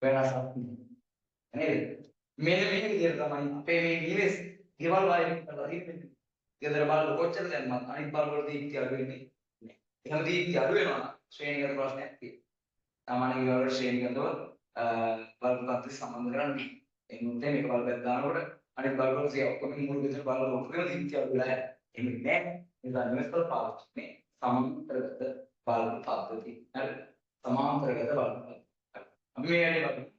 වෙනසක් නේද? මෙන්න මේ විදිහට තමයි අපේ මේ නිවෙස් ගෙවල් වයින් කරලා තියෙන්නේ. ගෙදර බලන කොච්චර දැම්මත් අනිත් බල් වල දීප්ති අඩු වෙන්නේ නැහැ. එහෙනම් දීප්ති අඩු වෙනවා නම් ශ්‍රේණිගත ප්‍රශ්නයක් තියෙනවා. සාමාන්‍ය ගෙවල් වල ශ්‍රේණිගතව බල්බ් පත්‍රය සම්බන්ධ කරන්නේ. ඒ මොකද මේක බල්බයක් දානකොට අනිත් බල්බ් වල සිය ඔක්කොම මුළු ගෙදර බල්බ් වල ඔක්කොම දීප්ති අඩු වෙලා යනවා. එහෙම නෑ. ඒ නිවෙස්වල පාවිච්චි මේ සමාන්තරගත බල්බ් පද්ධතිය. හරි. සමාන්තරගත බල්බ් පද්ධතිය. අපි මේ වැඩේ බලමු.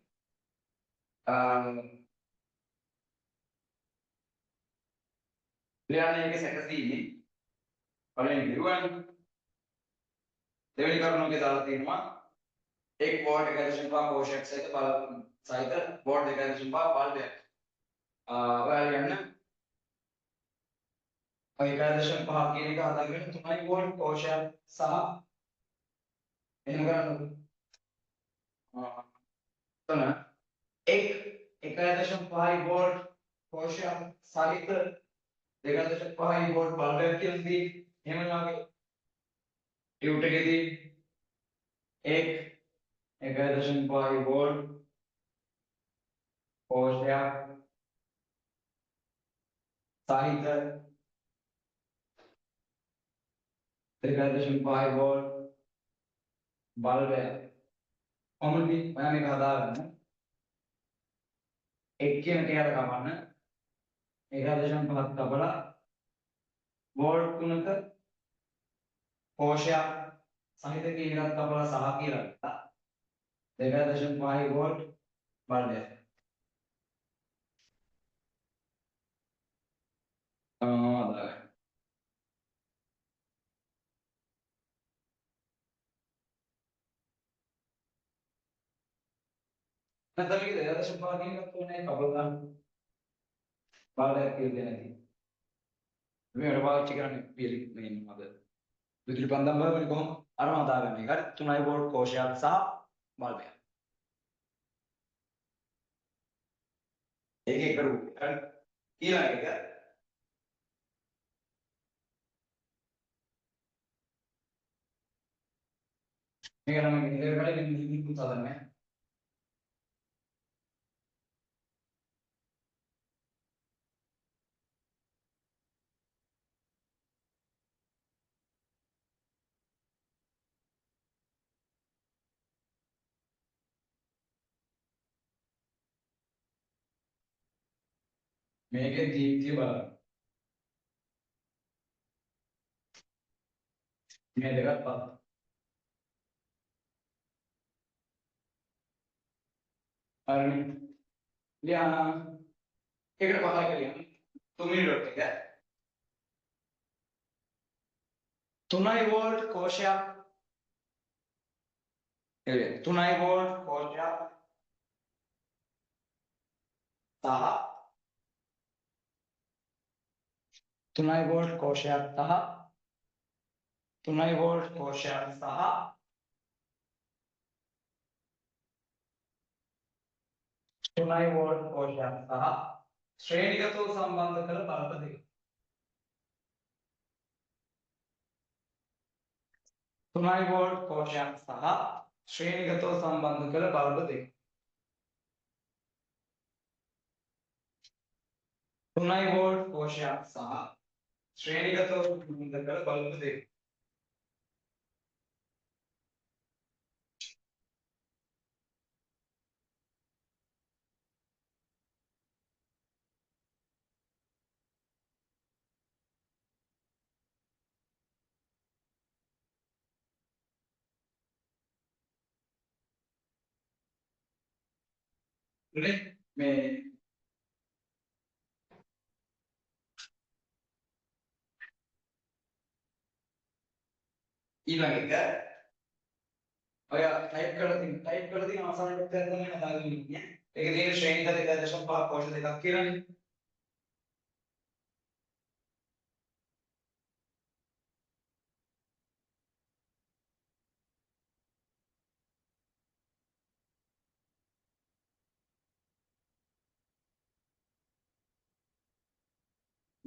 ක්‍රියාවේ එක සැකසීමේ පළවෙනි විරුවන දෙවෙනි කරුණකේ දාලා තියෙනවා එක් වෝල්ට් 1.5 කෝෂයක් සහිත වෝල්ට් 2.5 බල්බයක්. ඔයාලා යන්න 1.5 කියන එක හදාගෙන 3 වෝල්ට් කෝෂයක් සහ එහෙම කරන්නකො. තුන එක් 1.5 වෝල්ට් කෝෂයක් සහිත 2.5 වෝල්ට් බල්බයක් කියලාදී එහෙම වාගේ ටියුට් එකේදී එක් 1.5 වෝල්ට් කෝෂයක් සහිත 2.5 වෝල්ට් බල්බයක්. කොහොමද මම මේක හදාගන්න? එක් කියන කෑල්ල කපන්න 1.5ක් කපලා වෝල්ට් 3ක කෝෂයක් සහිත කියන එකක් කපලා සහ කියලා ගත්තා. 2.5 වෝල්ට් බල්බයක්. නැත්නම් මේක 2.5 කියන එකක් ඕනේ කපලා ගන්න. බල්බයක් කියලා නැති. මේකට පාවිච්චි කරන්නේ පිළි මේ මොකද? විදුලි පන්දම් බලන්නේ කොහොමද? අරම හදාගන්න එක. හරි 3 වෝල්ට් කෝෂයක් සහ බල්බයක්. ඒකේ කරු හරි ඊළඟ එක මේක නම් ඉතින් කලින් නිකුත් හදන්නේ. මේකේ දීප්තිය බලන්න. මේ දෙකත් බලන්න. හරිනේ. ලියා ඒකට පහල කියලා. තුන්වෙනි ඩොට් එක 3 වෝල්ට් කෝෂයක් 3 වෝල්ට් කෝෂයක් සහ 3 වෝල්ට් කෝෂයක් සහ 3 වෝල්ට් කෝෂයක් සහ 3 වෝල්ට් කෝෂයක් සහ ශ්‍රේණිගතව සම්බන්ධ කළ බල්බ දෙක. 3 වෝල්ට් කෝෂයක් සහ ශ්‍රේණිගතව සම්බන්ධ කළ බල්බ දෙක. 3 වෝල්ට් කෝෂයක් සහ ශ්‍රේණිගතව සම්බන්ධ කළ බල්බ දෙක. මේ ඊළඟ එක ඔය ටයිප් කරලා තියෙන අවසාන පැත්තෙන් තමයි හදාගෙන ඉන්නේ. ඒකේ තියෙන ශ්‍රේණිගත 1.5 කෝෂ දෙකක් කියලානේ.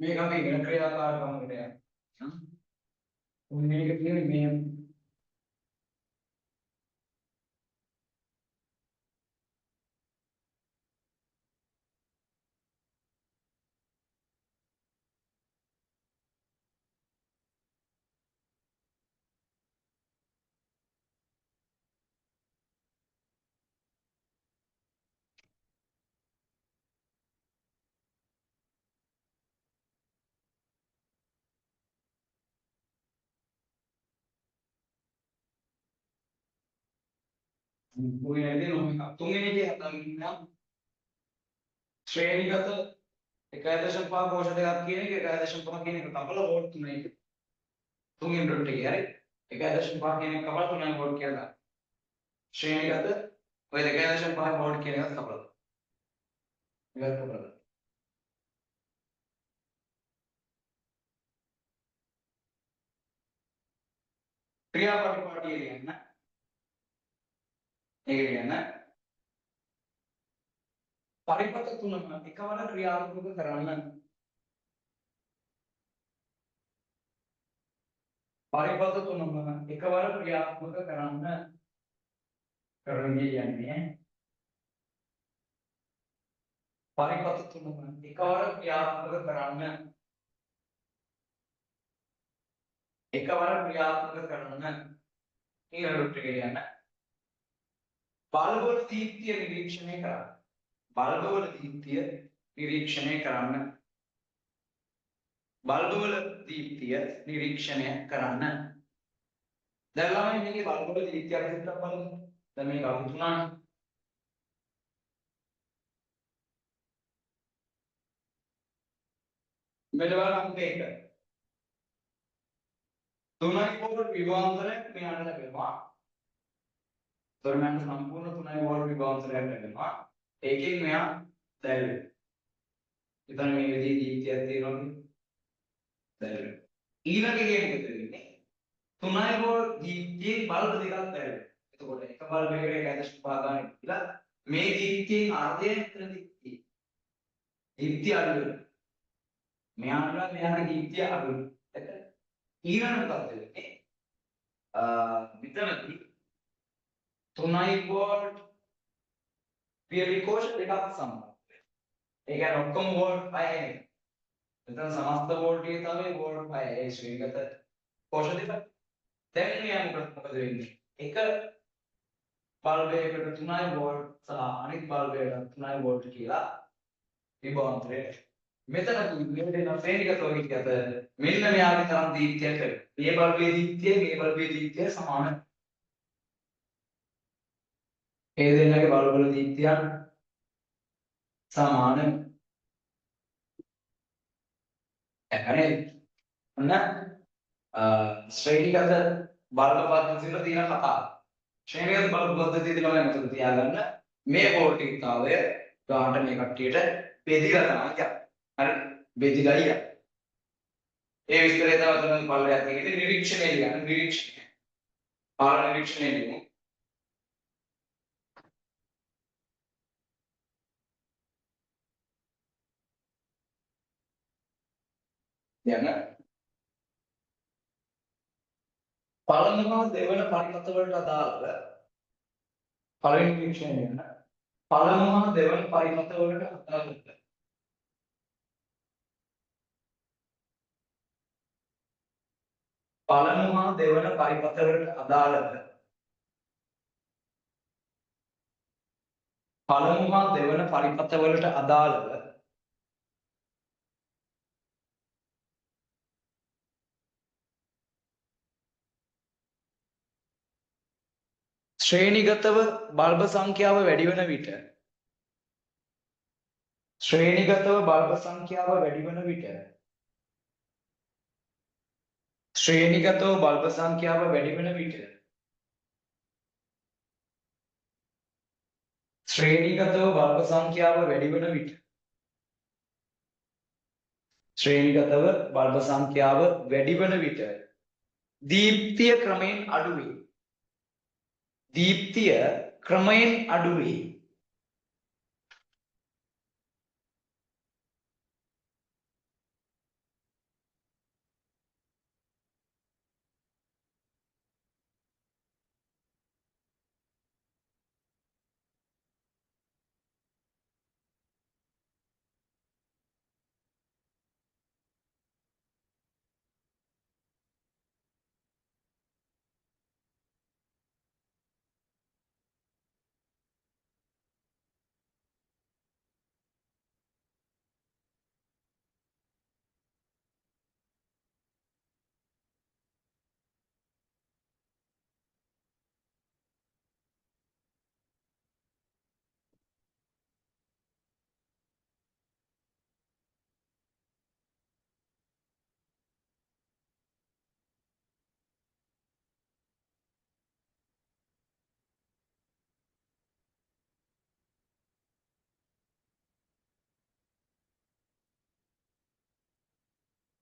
මේක අපි ඉගෙන ක්‍රියාකාරකමකට යනවා. මේක තියෙන්නේ මේ තුන්වෙනි එකේ හදාගෙන ඉන්නවා. ශ්‍රේණිගත 1.5 කෝෂ දෙකක් කියන එක 1.5 කියන එක කපලා වෝල්ට් 3යි. තුන්වෙනි ඩොට් එකේ හරි 1.5 කියන එක කපලා 3යි වෝල්ට් කියලා. ශ්‍රේණිගත ඔය 2.5 වෝල්ට් කියන එකත් කපලා. මේකත් කපලා. ක්‍රියාපටිපාටිය කියන්න. ඒක කියන්න. පරිපථ තුනම එකවර ක්‍රියාත්මක කරන්න. පරිපථ තුනම එකවර ක්‍රියාත්මක කරන්න. කරන්නේ කියන්නේ පරිපථ තුනම එකවර ක්‍රියාත්මක කරන්න. එකවර ක්‍රියාත්මක කරන්න. ඊළඟට කියන්න. බල්බවල දීප්තිය නිරීක්ෂණය කරන්න. බල්බවල දීප්තිය නිරීක්ෂණය කරන්න. බල්බවල දීප්තිය නිරීක්ෂණය කරන්න. දැන් ළමයි මේකේ බල්බවල දීප්තිය අපි හිතලා බලමු. දැන් මේක අපි තුනයි. මෙන්න බලන්න මේක. 3 වෝල්ට් විභවාන්තරයක් මෙයාට ලැබෙනවා. තොරමයන්ට සම්පූර්ණ 3 වෝල්ට් විභවාන්තරයක් ලැබෙනවා. ඒකෙන් මෙයා දැල්වෙනවා. ඉතින් මේ විදිහේ දීප්තියක් තියෙනවා. දැල්වෙනවා. ඊළඟ එකේ මොකද වෙන්නේ? 3 වෝල්ට් දීප්තියෙන් බල්බ දෙකක් දැල්වෙනවා. එතකොට එක බල්බයකට 1.5 ගන්න කියලා මේ දීප්තියෙන් අර්ධය මෙතන දීප්තිය. දීප්තිය අඩු වෙනවා. මෙයාගේ දීප්තිය අඩු වෙනවා. ඊළඟ මොකද වෙන්නේ? මෙතනදී 3 වෝල්ට් පියවි කෝෂ දෙකක් සම්බන්ධ. ඒ කියන්නේ ඔක්කොම වෝල්ට් 5යි. මෙතන සමස්ත වෝල්ටේජ් තමයි වෝල්ට් 5. ඒ ශ්‍රේණිගත කෝෂ දෙක. දැන් මෙයා මොකද වෙන්නේ? එක බල්බයකට 3 වෝල්ට් සහ අනිත් බල්බයකට 3 වෝල්ට් කියලා විභවාන්තරය. මෙතන මෙතන ශ්‍රේණිගත විද්‍යාවත මෙන්න මෙයාගේ තරම් දීප්තියක් ලැබෙනවා. මේ බල්බයේ දීප්තිය මේ බල්බයේ දීප්තිය සමානයි. ඒ දෙන්නගේ බල්බවල දීප්තිය සමානයි. එහරේ ඔන්න ශ්‍රේණිගත බල්බ පද්ධතිය වල තියෙන කතාව. ශ්‍රේණිගත බල්බ පද්ධතිය කියලා මතක තියාගන්න මේ වෝල්ටේජ්තාවය ගානට මේ කට්ටියට බෙදිලා තමයි යන්නේ. හරි බෙදිලා යන්නේ. ඒ විස්තරය තව තමයි බලයක් තියෙන්නේ නිරීක්ෂණය කියන්නේ නිරීක්ෂණය. පාලන නිරීක්ෂණය කියන්නේ පළවෙනි හා දෙවන පරිපත වලට අදාළව පළවෙනි නිරීක්ෂණය ගන්න. පළමු හා දෙවන පරිපත වලට අදාළව පළමු හා දෙවන පරිපත වලට අදාළව පළමු හා දෙවන පරිපත වලට අදාළව ශ්‍රේණිගතව බල්බ සංඛ්‍යාව වැඩි වන විට ශ්‍රේණිගතව බල්බ සංඛ්‍යාව වැඩි වන විට ශ්‍රේණිගතව බල්බ සංඛ්‍යාව වැඩි වන විට ශ්‍රේණිගතව බල්බ සංඛ්‍යාව වැඩි වන විට ශ්‍රේණිගතව බල්බ සංඛ්‍යාව වැඩි වන විට දීප්තිය ක්‍රමයෙන් අඩු වේ. දීප්තිය ක්‍රමයෙන් අඩු වේ.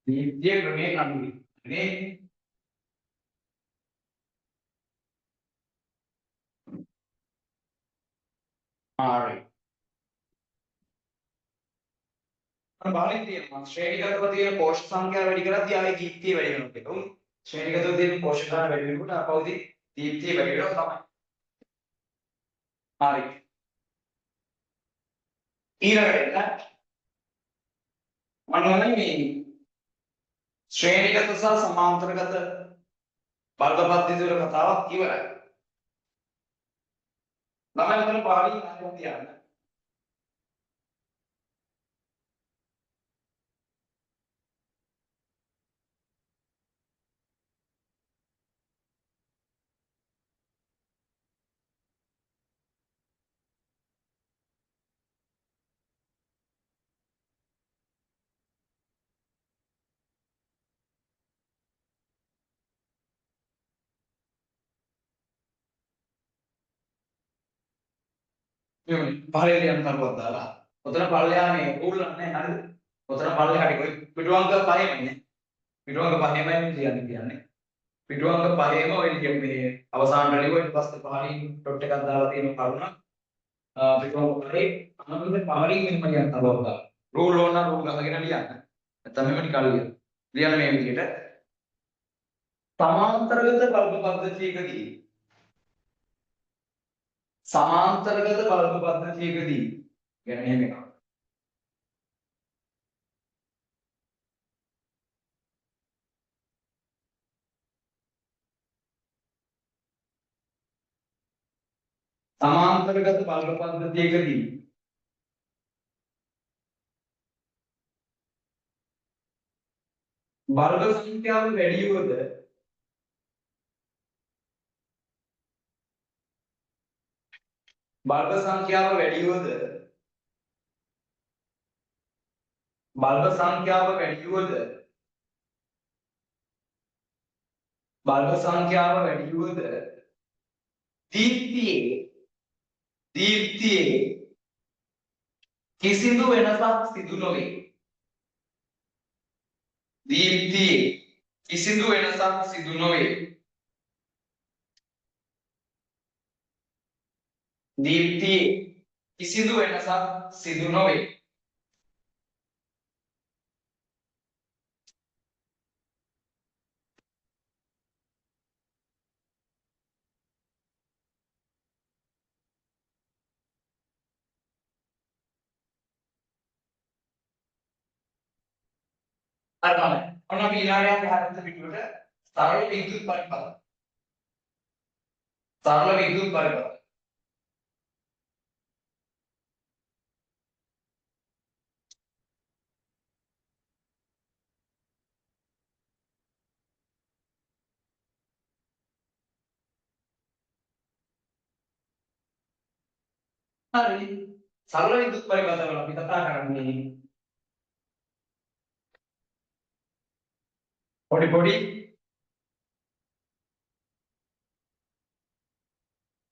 දීප්තිය ක්‍රමයෙන් අඩු වේ. නේ? හරි. අර බලන්න තියෙනවා ශ්‍රේණිගතව තියෙන කෝෂ සංඛ්‍යාව වැඩි කරද්දී ආයේ දීප්තිය වැඩි වෙනවා කියලා. උන් ශ්‍රේණිගතව තියෙන කෝෂ සංඛ්‍යාව වැඩි වෙනකොට අපවදී දීප්තිය වැඩි වෙනවා තමයි. හරි. ඊළඟට මම මේ ශ්‍රේණිගත සහ සමාන්තරගත බල්බ පද්ධතිය වල කතාවක් ඉවරයි. ළමයි මෙතන පාඩියෙන් අහන්න තියන්න. පහලට යන කරුවක් දාලා. ඔතන පල්ලෙහා මේ රූල් නැහැ හරිද? ඔතන පල්ලෙහාට කොයි පිටුවංග පහේමනේ. පිටුවංග පහේමයි කියන්නේ. පිටුවංග පහේම ඔය මේ අවසාන රැලි වල ඊට පස්සේ පහලින් ඩොට් එකක් දාලා තියෙන කරුණ. පිටුවංග පහේ අනුගමන පහලින් මෙන්න කියන කරුවක් දාලා. රූල් ඕන නම් රූල් ගහගෙන ලියන්න. නැත්නම් මෙහෙම නිකන් ලියන්න. ලියන්න මේ විදිහට. සමාන්තරගත බල්බ පද්ධතියකදී සමාන්තරගත බල්බ පද්ධතියකදී කියන්නේ මෙහෙම එකක්. සමාන්තරගත බල්බ පද්ධතියකදී බල්බ සංඛ්‍යාව වැඩි වුවද බල්බ සංඛ්‍යාව වැඩි වුවද බල්බ සංඛ්‍යාව වැඩි වුවද බල්බ සංඛ්‍යාව වැඩි වුවද දීප්තියේ කිසිදු වෙනසක් සිදු නොවේ. දීප්තියේ කිසිදු වෙනසක් සිදු නොවේ. දීප්තියේ කිසිදු වෙනසක් සිදු නොවේ. අර තමයි. ඔන්න අපි ඊළඟට හරියට පිටුවට සරල විද්‍යුත් පරිපථ. සරල විද්‍යුත් පරිපථ. හරි. සරල විද්‍යුත් පරිපථවල අපි කතා කරන්නේ පොඩි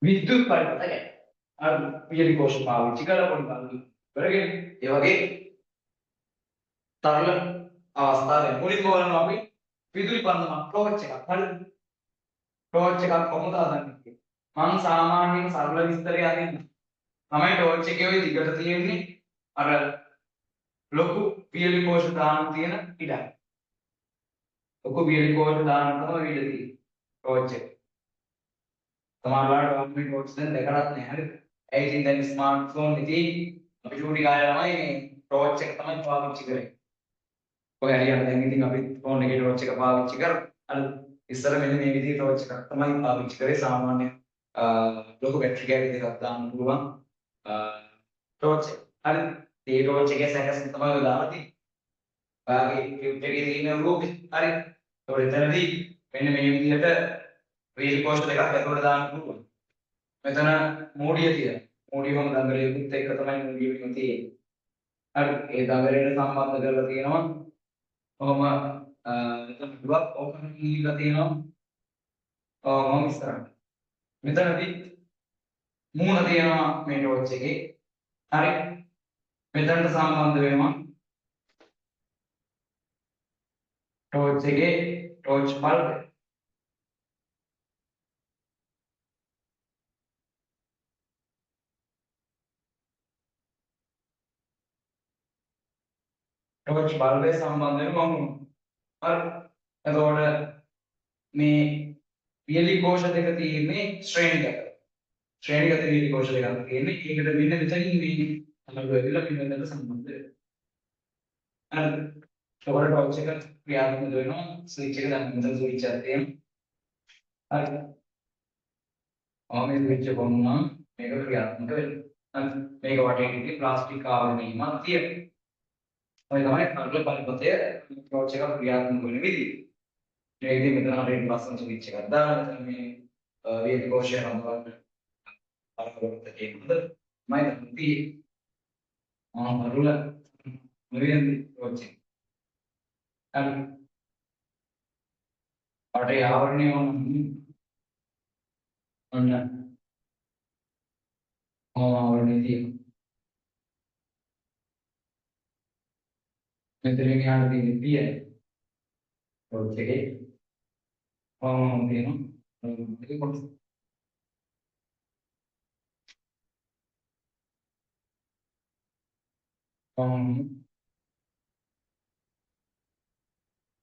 විද්‍යුත් පරිපථ ගැන. අර පියලි කෝෂ පාවිච්චි කරලා පොඩි බලන්න. කරගෙන ඒ වගේ සරල අවස්ථාවේ මුලින්ම බලනවා අපි විදුලි පන්දමක් ටෝච් එකක්. හරිද? ටෝච් එකක් කොහොමද හදන්නේ? මම සාමාන්‍යයෙන් සරල විස්තරය අදින්න. තමයි ටෝච් එකේ ওই දිගට තියෙන්නේ අර ලොකු පියලි කෝෂ දාන තියෙන ඉඩක්. ලොකු පියලි කෝෂ දාන තමයි ඉඩ තියෙන්නේ ටෝච් එක. සමහරවිට වම් ටෝච් දැන් දෙකක් නෑ හරිද? ඒ ඉතින් දැන් ස්මාර්ට්ෆෝන් එකේ අපි චූටි කාලේ ළමයි මේ ටෝච් එක තමයි පාවිච්චි කරන්නේ. ඔය හරියට දැන් ඉතින් අපි ෆෝන් එකේ ටෝච් එක පාවිච්චි කරා. අර ඉස්සර මෙන්න මේ විදිහේ ටෝච් එකක් තමයි පාවිච්චි කරේ සාමාන්‍ය ලොකු බැටරි කැරි දෙකක් දාන්න පුළුවන් ටෝච් එක. හරිද? ඒ ටෝච් එකේ සැකසෙන් තමයි ඔය දාලා තියෙන්නේ. ඔයාගේ ක්ලිප් එකේ තියෙන රූපේ. හරි. ඒකට එතනදී මෙන්න මේ විදිහට වීල් කෝෂ දෙකක් ඇතුළට දාන්න පුළුවන්. මෙතන මූඩිය තියෙනවා. මූඩිය වම දඟලෙකුත් එක්ක තමයි මූඩිය වීම තියෙන්නේ. හරි. ඒ දඟලේට සම්බන්ධ කරලා තියෙනවා. ඔහොම එතන දුවක් ඕකම ගිහිල්ලා තියෙනවා. මම ඉස්සරහට. මෙතනදී මූණ තියෙනවා මේ ටෝච් එකේ. හරි. මෙතනට සම්බන්ධ වෙනවා ටෝච් එකේ ටෝච් බල්බ්. ටෝච් බල්බේ සම්බන්ධ වෙනවා මූණ. හරි. එතකොට මේ පියලි කෝෂ දෙක තියෙන්නේ ශ්‍රේණිගත. ශ්‍රේණිගත පියලි කෝෂ දෙකක් තියෙන්නේ. ඒකට මෙන්න මෙතනින් මේ අලුත් වෙලා පින්නකට සම්බන්ධ වෙනවා. හරිද? ඒකට ටෝච් එක ක්‍රියාත්මක වෙනවා. ස්විච් එක දැන් මෙතන ස්විච් එකක් තියෙනවා. හරි. මේ ස්විච් එක වුණා මේක ක්‍රියාත්මක වෙනවා. හරි. මේක වටේට ඉතින් ප්ලාස්ටික් ආවරණයක්ම තියෙනවා. ඔය තමයි අර්ග පරිපථය ටෝච් එක ක්‍රියාත්මක වෙන විදිහ. ඒ ඉතින් මෙතන හරියට ලස්සන ස්විච් එකක් දාලා මෙතන මේ වේද කෝෂය නම්බර් අරකට තියෙනද මම හිතේ මරුල මෙරියන්දි ටෝච් එක. හරි. අරේ ආවරණය ඔන්න ආවරණය තියෙනවා. මෙතන යන තියෙන පියයි ටෝච් එකේ තියෙනවා. ඒක කොටස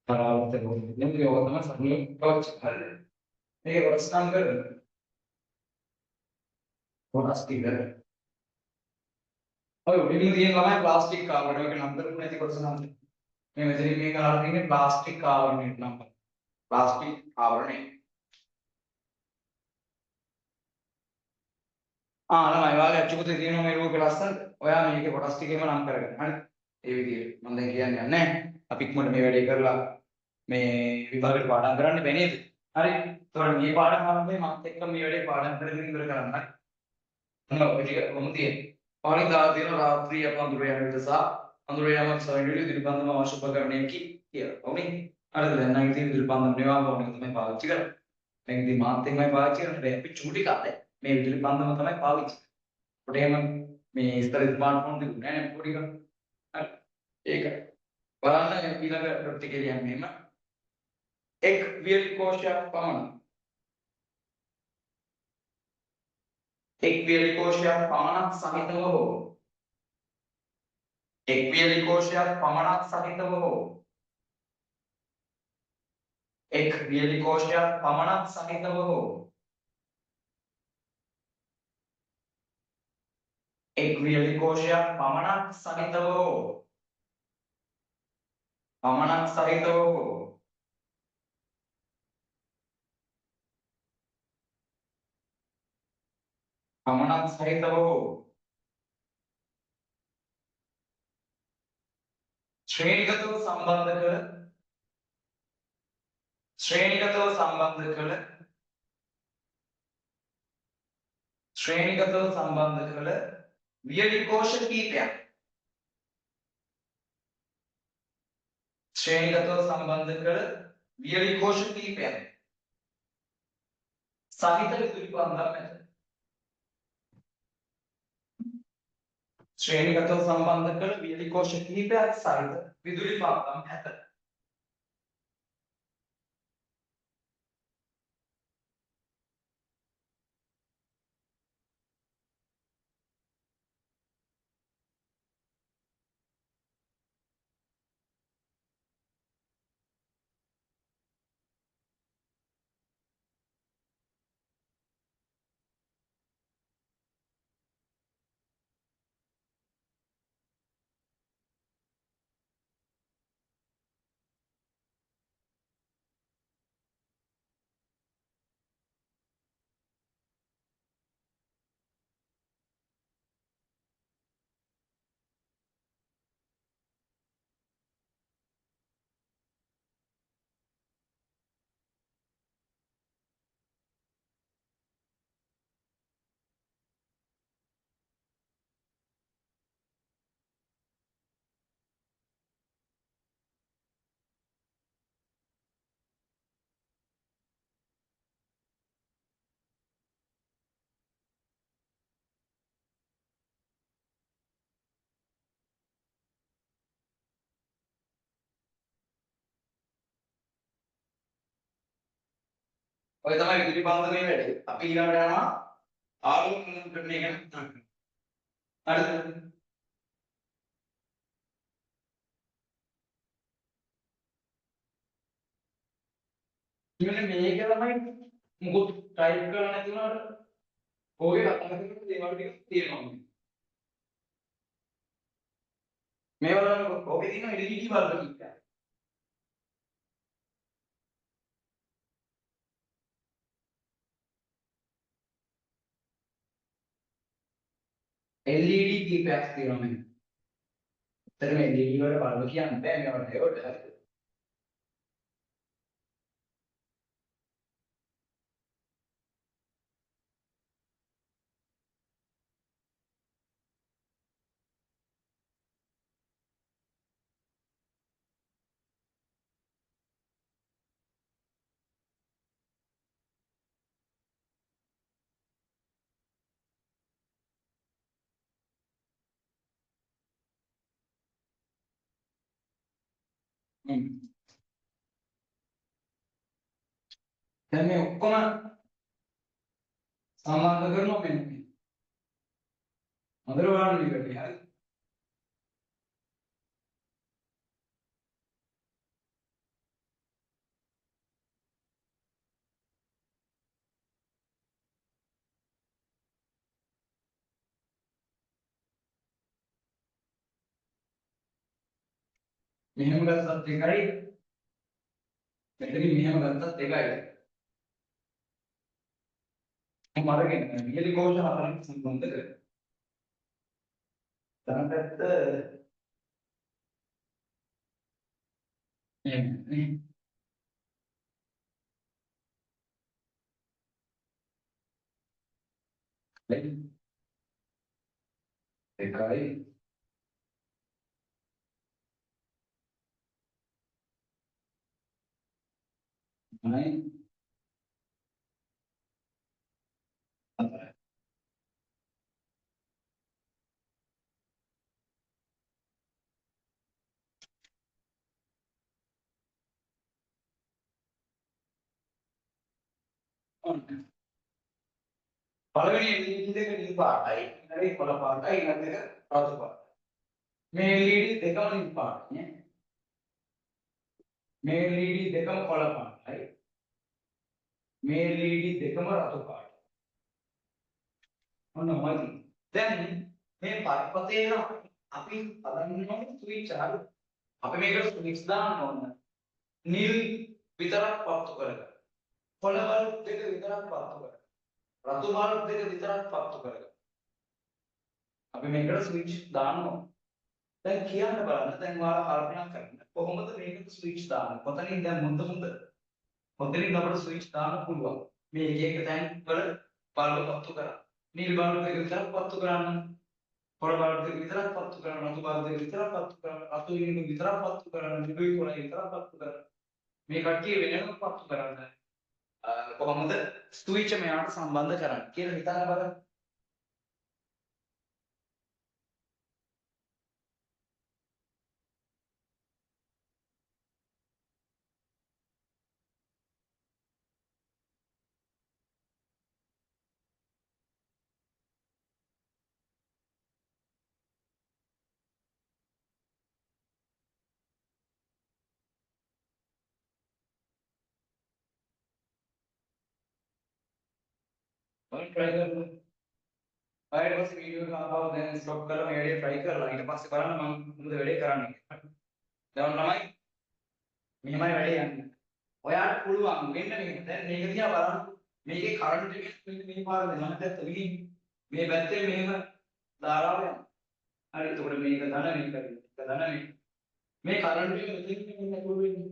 පරාවර්තක වෙන්නේ. මේක තමයි සම්මුල ටෝච් එක. හරිද? මේක කොටස් නම් කරන්නේ. කොටස් ටික. ඔය උඩින් තියෙන ළමයි ප්ලාස්ටික් ආවරණය. ඒක නම් කරන්නේ නැති කොටස නම්. මේ මෙතනින් මේක අරන් තියෙන්නේ ප්ලාස්ටික් ආවරණය නම්. ප්ලාස්ටික් ආවරණය. ළමයි වාගේ අච්චුකුතේ තියෙනවා මේ රූපේ ලස්සනට. ඔයා මේකේ කොටස් ටිකේම නම් කරගන්න. හරි? ඒ විදිහට. මම දැන් කියන්නේ නැහැ. අපි ඉක්මනට මේ වැඩේ කරලා මේ විභාගයට පාඩම් කරන්න බෑ නේද? හරි. ඒතකොට මේ පාඩම් ආරම්භයේ මත් එක්ක මේ වැඩේ පාඩම් කරගෙන ඉවර කරන්න. හරි. මොනවා ඔය ටික කොහොමද තියෙන්නේ? පාඩම් දාලා තියෙනවා රාත්‍රියේ අප අඳුර යන විට සහ අඳුර යාමක් සමගිලි දිලිපන්දම අවශ්‍ය උපකරණයකි කියලා. ඕනේ. හරිද? දැන් නම් ඉතින් දිලිපන්දම නෙවෙයි ඕනේ තමයි පාවිච්චි කරන්නේ. දැන් ඉතින් මාත් එක්කමයි පාවිච්චි කරන්නේ. අපි චූටි කාලේ මේ දිලිපන්දම තමයි පාවිච්චි කරන්නේ. ඒකට එහෙම මේ ඉස්තර ස්මාර්ට්ෆෝන් තිබුණේ නැහැ නේ පොඩි කාලේ. හරි. ඒක. බලන්න ඊළඟ ඩොට් එකේ කියන්නේ එහෙම. එක් වියලි කෝෂයක් පමණ. එක් වියලි කෝෂයක් පමණක් සහිතව හෝ එක් වියලි කෝෂයක් පමණක් සහිතව හෝ එක් වියලි කෝෂයක් පමණක් සහිතව හෝ එක් වියලි කෝෂයක් පමණක් සහිතව හෝ පමණක් සහිතව හෝ පමණක් සහිතව හෝ ශ්‍රේණිගතව සම්බන්ධ කළ වියලි කෝෂ කීපයක් සහිත විදුලි පන්දම් ඇත. ශ්‍රේණිගතව සම්බන්ධ කළ වියලි කෝෂ කිහිපයක් සහිත විදුලි පන්දම් ඇත. ඔය තමයි විදුලි පන්දමේ වැඩේ. අපි ඊළඟට යනවා ආලෝක නියන්ත්‍රණය ගැන කතා කරමු. හරිද? ඉතින් මේක තමයි මුකුත් ටයිප් කරලා නැති වුණාට ඔයගේ කතා කරන දේවල් ටික තියෙනවා. මේ වලම ඔකේ තියෙන LED බල්බ් කීපයක්. LED කීපයක් තියෙනවා මෙන්න. එතන මේ LED වල බල්බ් කියන්න බෑ මේවට diode හරිද? දැන් මේ ඔක්කොම සම්බන්ධ කරනවා මෙන්න මේ. හොඳට බලන්න මේකට හරි. මෙහෙම ගත්තත් එකයි මෙතනින් මෙහෙම ගත්තත් එකයි. මම අරගෙන වියලි කෝෂ හතරක් සම්බන්ධ කරලා. ධන පැත්ත මේ එකයි නයි හතරයි. පළවෙනි LED දෙක නිල් පාටයි, ඊළඟ කොළ පාටයි, ඊළඟ දෙක රතු පාටයි. මේ LED දෙකම නිල් පාටයි නේ. මේ LED දෙකම කොළ පාටයි. මේ LED දෙකම රතු පාටයි. ඔන්න ඔයයි. දැන් මේ පරිපතේ නම් අපි බලන්න ස්විච් අර අපි මේකට ස්විච් දාන්න ඕන. නිල් විතරක් පත්තු කරගන්න. කොළ බල්බ් දෙක විතරක් පත්තු කරගන්න. රතු බල්බ් දෙක විතරක් පත්තු කරගන්න. අපි මේකට ස්විච් දාන්න ඕන. දැන් කියන්න බලන්න දැන් ඔයාලා කල්පනා කරන්න. කොහොමද මේකට ස්විච් දාන්නේ? කොතනින් දැන් කොතනින් අපිට ස්විච් දාන්න පුළුවන්? මේ එක එක තැන් වල බල්බ් පත්තු කරා. නිල් බල්බ් දෙක විතරක් පත්තු කරන්න. කොළ බල්බ් දෙක විතරක් පත්තු කරන්න. රතු බල්බ් දෙක විතරක් පත්තු කරන්න. රතු ඉරණු විතරක් පත්තු කරන්න. නිලුයි කොළයි විතරක් පත්තු කරන්න. මේ කට්ටිය වෙනම පත්තු කරන්න. කොහොමද ස්විච් මෙයාට සම්බන්ධ කරන්නේ කියලා හිතන්න බලන්න. ඔය try කරන්න. ඊට පස්සේ වීඩියෝ එක ආපහු දැන් ස්ටොප් කරලා මේ වැඩේ try කරලා ඊට පස්සේ බලන්න මම මොකද වැඩේ කරන්නේ කියලා. දැන් ළමයි මෙහෙමයි වැඩේ යන්නේ. ඔයාලට පුළුවන් මෙන්න මේක. දැන් මේක දිහා බලන්න. මේකේ කරන්ට් එක මෙන්න මේ පාර දෙනවා. පැත්ත මෙහි මේ පැත්තේ මෙහෙම ධාරාව යනවා. හරි. එතකොට මේක ධන මේක ධන මේ කරන්ට් එක මෙතනින් මෙන්න ඇතුල් වෙන්නේ.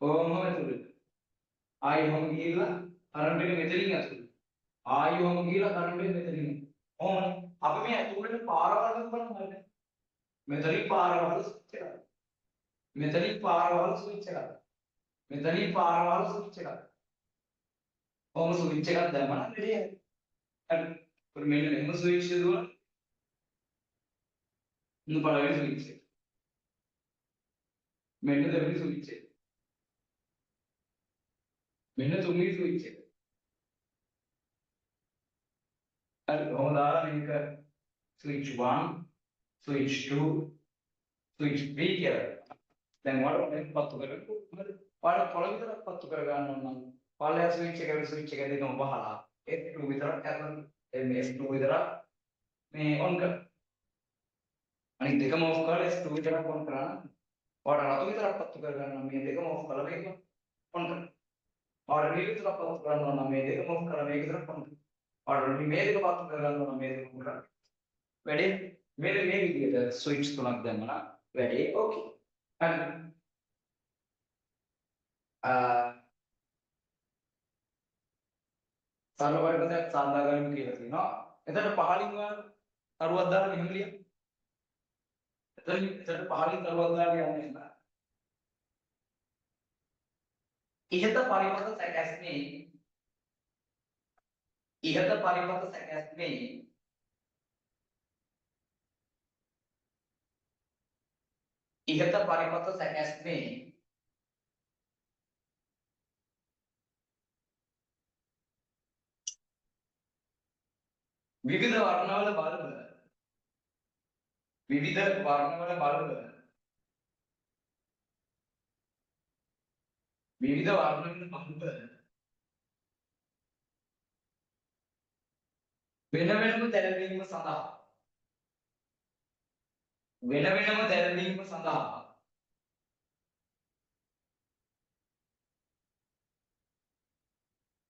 කොහොම ඇතුල්? ආයෙම ගිහිල්ලා කරන්ට් එක මෙතනින් ඇතුල්. ආයෙම ගිහිල්ලා කරන්ට් එක මෙතනින්. කොහොමද? අපි මේ ඇතුල් වෙන පාරවල් බලන්න. මෙතනින් පාරවල් ස්විච් එකක්. මෙතනින් පාරවල් ස්විච් එකක්. මෙතනින් පාරවල් ස්විච් එකක්. කොහොම ස්විච් එකක් දැම්මම රෙඩි හරි. හරි. මෙන්න මෙහෙම ස්විච් එක දුවන. ඉන්න පළවෙනි ස්විච් එක. මෙන්න දෙවෙනි ස්විච් එක. මෙන්න තුන්වෙනි ස්විච් එක. හරි. කොහොමද දාලා මේක ස්විච් 1 ස්විච් 2 ස්විච් 3 කියලා. දැන් ඔයාලට මේක පත්තු කරගන්න. හරි. ඔයාලට කොළ විතරක් පත්තු කරගන්න ඕන නම් පළයා ස්විච් එක දෙකම වහලා F2 විතරක් කරන්න. මේ F2 විතරක් මේ ඔන් කර. අනිත් දෙකම ඔෆ් කරලා F2 විතරක් ඔන් කරා. ඔයාලට රතු විතරක් පත්තු කරගන්න නම් මේ දෙකම ඔෆ් කරලා මේක ඔන් කරන්න. ඔයාලට නිල් විතරක් පත්තු කරගන්න නම් මේ දෙකම ඔෆ් කරලා මේක විතරක් ඔන් කරන්න. ඔයාලට මේ දෙක පත්තු කරගන්න නම් මේ දෙක ඔන් කරන්න. වැඩේ මේ විදිහට ස්විච් තුනක් දැම්මම වැඩේ ඕකේ. හරි. සරල වර්ගයක් සාදා ගන්න කියලා තියෙනවා. එතකොට පහලින් තරුවක් දාලා මෙහෙම ලියන්න. එතකොට පහලින් තරුවක් දාලා යන්නේ නැහැ. ඉහත පරිමත සැකැස්මේ විවිධ වර්ණවල බල්බ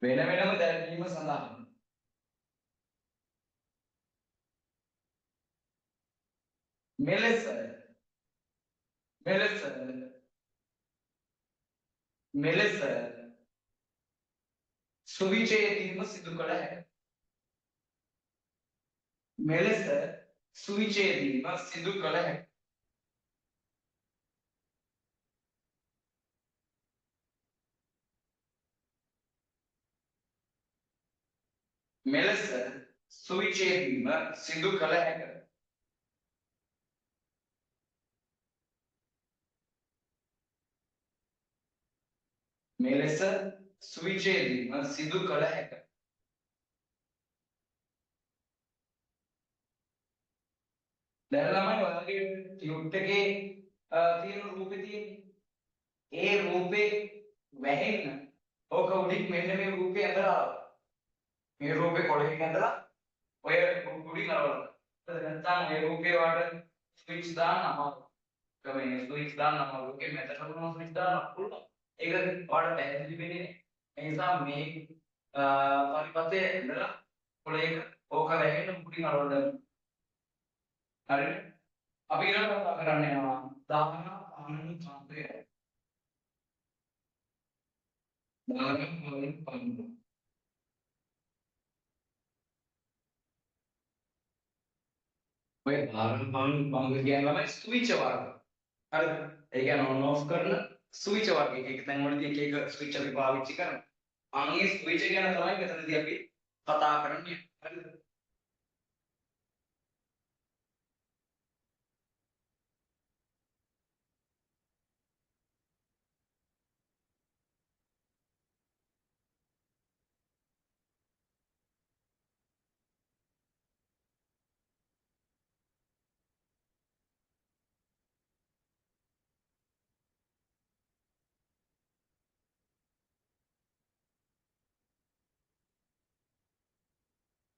වෙන වෙනම දැල්වීම සඳහා මෙලෙස සුවිචේදීම සිදු කළ හැකියි. මෙලෙස සුවිචේදීම සිදු කළ හැකියි. මෙලෙස සුවිචේදීම සිදු කළ හැකියි. මෙලෙස සුවිචේදීම සිදු කළ හැකියි. දැන් ළමයි ඔයාගේ ටියුට් එකේ තියෙන රූපේ තියෙන්නේ. ඒ රූපේ වැහෙන්න ඕක උඩින් මෙන්න මේ රූපේ ඇඳලා මේ රූපේ කොළකින් ඇඳලා ඔය උඩින් අරවලා. නැත්නම් මේ රූපේ වලට ස්විච් දාන්න අමාරුයි. මේ ස්විච් දාන්නම ඔකේ මෙතන මොනවා ස්විච් දාන්න පුළුවන්. ඒක ඔයාලට පැහැදිලි වෙන්නේ නැහැ. ඒ නිසා මේ පරිපථයේ ඉඳලා පොළේක ඕක වැහෙන්න මුලින් අරවන්න. හරිද? අපි ඊළඟට කතා කරන්න යනවා දාන අනුපාතය. දාන අනුපාතය. ඔය දාන අනුපාතය කියන්නේ ස්විච් වර්ග. හරිද? ඒ කියන්නේ ඔන් ඔෆ් කරන ස්විච් වර්ග. එක තැන් වලදී එක ස්විච් අපි පාවිච්චි කරනවා. අනේ ස්විච් ගැන තමයි මෙතනදී අපි කතා කරන්නේ. හරිද?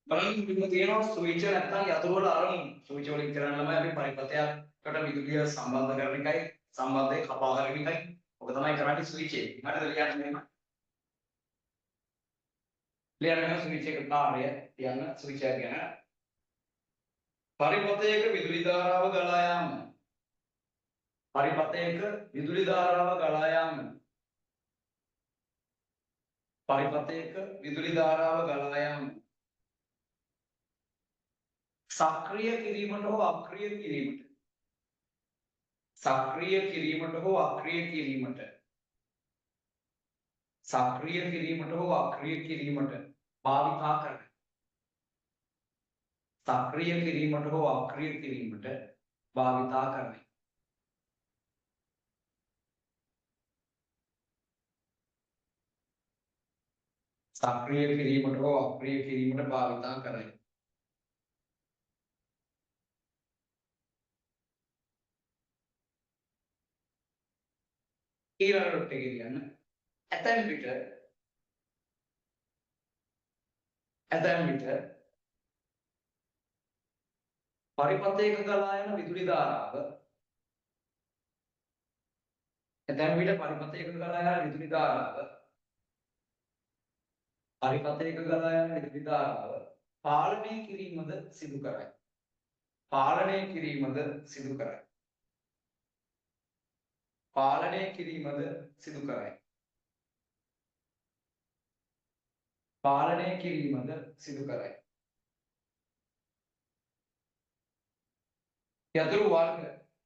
බලන්න මෙතන තියෙනවා ස්විච් නැත්නම් යතුරු වල අරමුණු. ස්විච් වලින් කරන්න ළමයි අපි පරිපථයකට විදුලිය සම්බන්ධ කරන එකයි සම්බන්ධය කපා හරින එකයි. ඔක තමයි කරන්නේ ස්විච් එක. හරිද? ලියන්න මෙහෙම. ලියන්න ස්විච් එක කාර්යය ලියන්න ස්විච් එක ගැන. පරිපථයක විදුලි ධාරාව ගලා යාම. පරිපථයක විදුලි ධාරාව ගලා යාම. පරිපථයක විදුලි ධාරාව ගලා යාම. සක්‍රිය කිරීමට හෝ අක්‍රිය කිරීමට. සක්‍රිය කිරීමට හෝ අක්‍රිය කිරීමට. සක්‍රිය කිරීමට හෝ අක්‍රිය කිරීමට භාවිතා කරන. සක්‍රිය කිරීමට හෝ අක්‍රිය කිරීමට භාවිතා කරන. සක්‍රිය කිරීමට හෝ අක්‍රිය කිරීමට භාවිතා කරයි. ඊළඟට කියන්න ඇතැම් විට පරිපථයක ගලා යන විදුලි ධාරාව ඇතැම් විට පරිපථයක ගලා යන විදුලි ධාරාව පාලනය කිරීමද සිදු කරයි. පාලනය කිරීමද සිදු කරයි. පාලනය කිරීමද සිදු කරයි. පාලනය කිරීමද සිදු කරයි. යතුරු වර්ග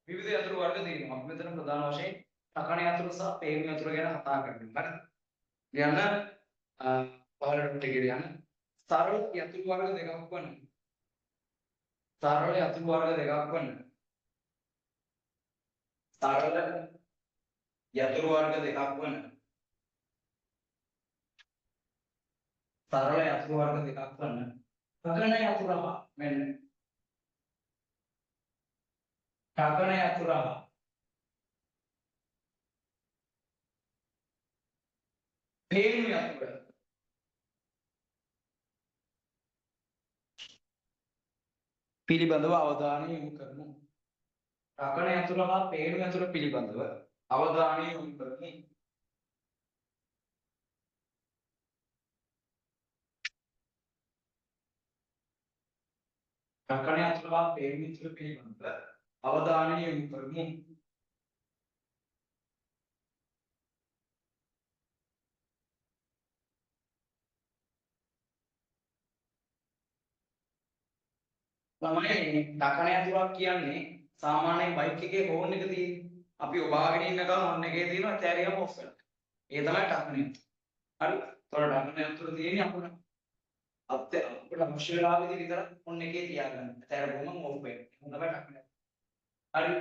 විවිධ යතුරු වර්ග තියෙනවා. අපි මෙතන ප්‍රධාන වශයෙන් තකණ යතුරු සහ පේන යතුරු ගැන කතා කරනවා. හරිද? ලියන්න පහළට ටිකේ යන්න. සරල යතුරු වර්ග දෙකක් වන. සරල යතුරු වර්ග දෙකක් වන. සරල යතුරු වර්ග දෙකක් වන. සරල යතුරු වර්ග දෙකක් වන. තකණ යතුරු මෙන්න තකණ යතුරු පේන යතුරු පිළිබඳව අවධානය යොමු කරමු. තකණ යතුරු හා පේන යතුරු පිළිබඳව අවධානය යොමු කරමු. තකණ යතුරු හා පේන යතුරු පිළිබඳව අවධානය යොමු කරමු. ළමයි තකණ යතුරක් කියන්නේ සාමාන්‍යයෙන් බයික් එකේ හෝන් එක තියෙන්නේ. අපි ඔබාගෙන ඉන්න ගමන් හෝන් එකේ තියෙනවා තැරියම ඔෆ් වෙනවා. ඒ තමයි තකණ යතුර. හරි. ඒතකොට තකණ යතුර තියෙන්නේ අපිට අපිට අවශ්‍ය වෙලාවෙදී විතරක් හෝන් එකේ තියාගන්න. තැරගොම ඔෆ් වෙනවා. ඒක තමයි තකණ යතුර. හරි.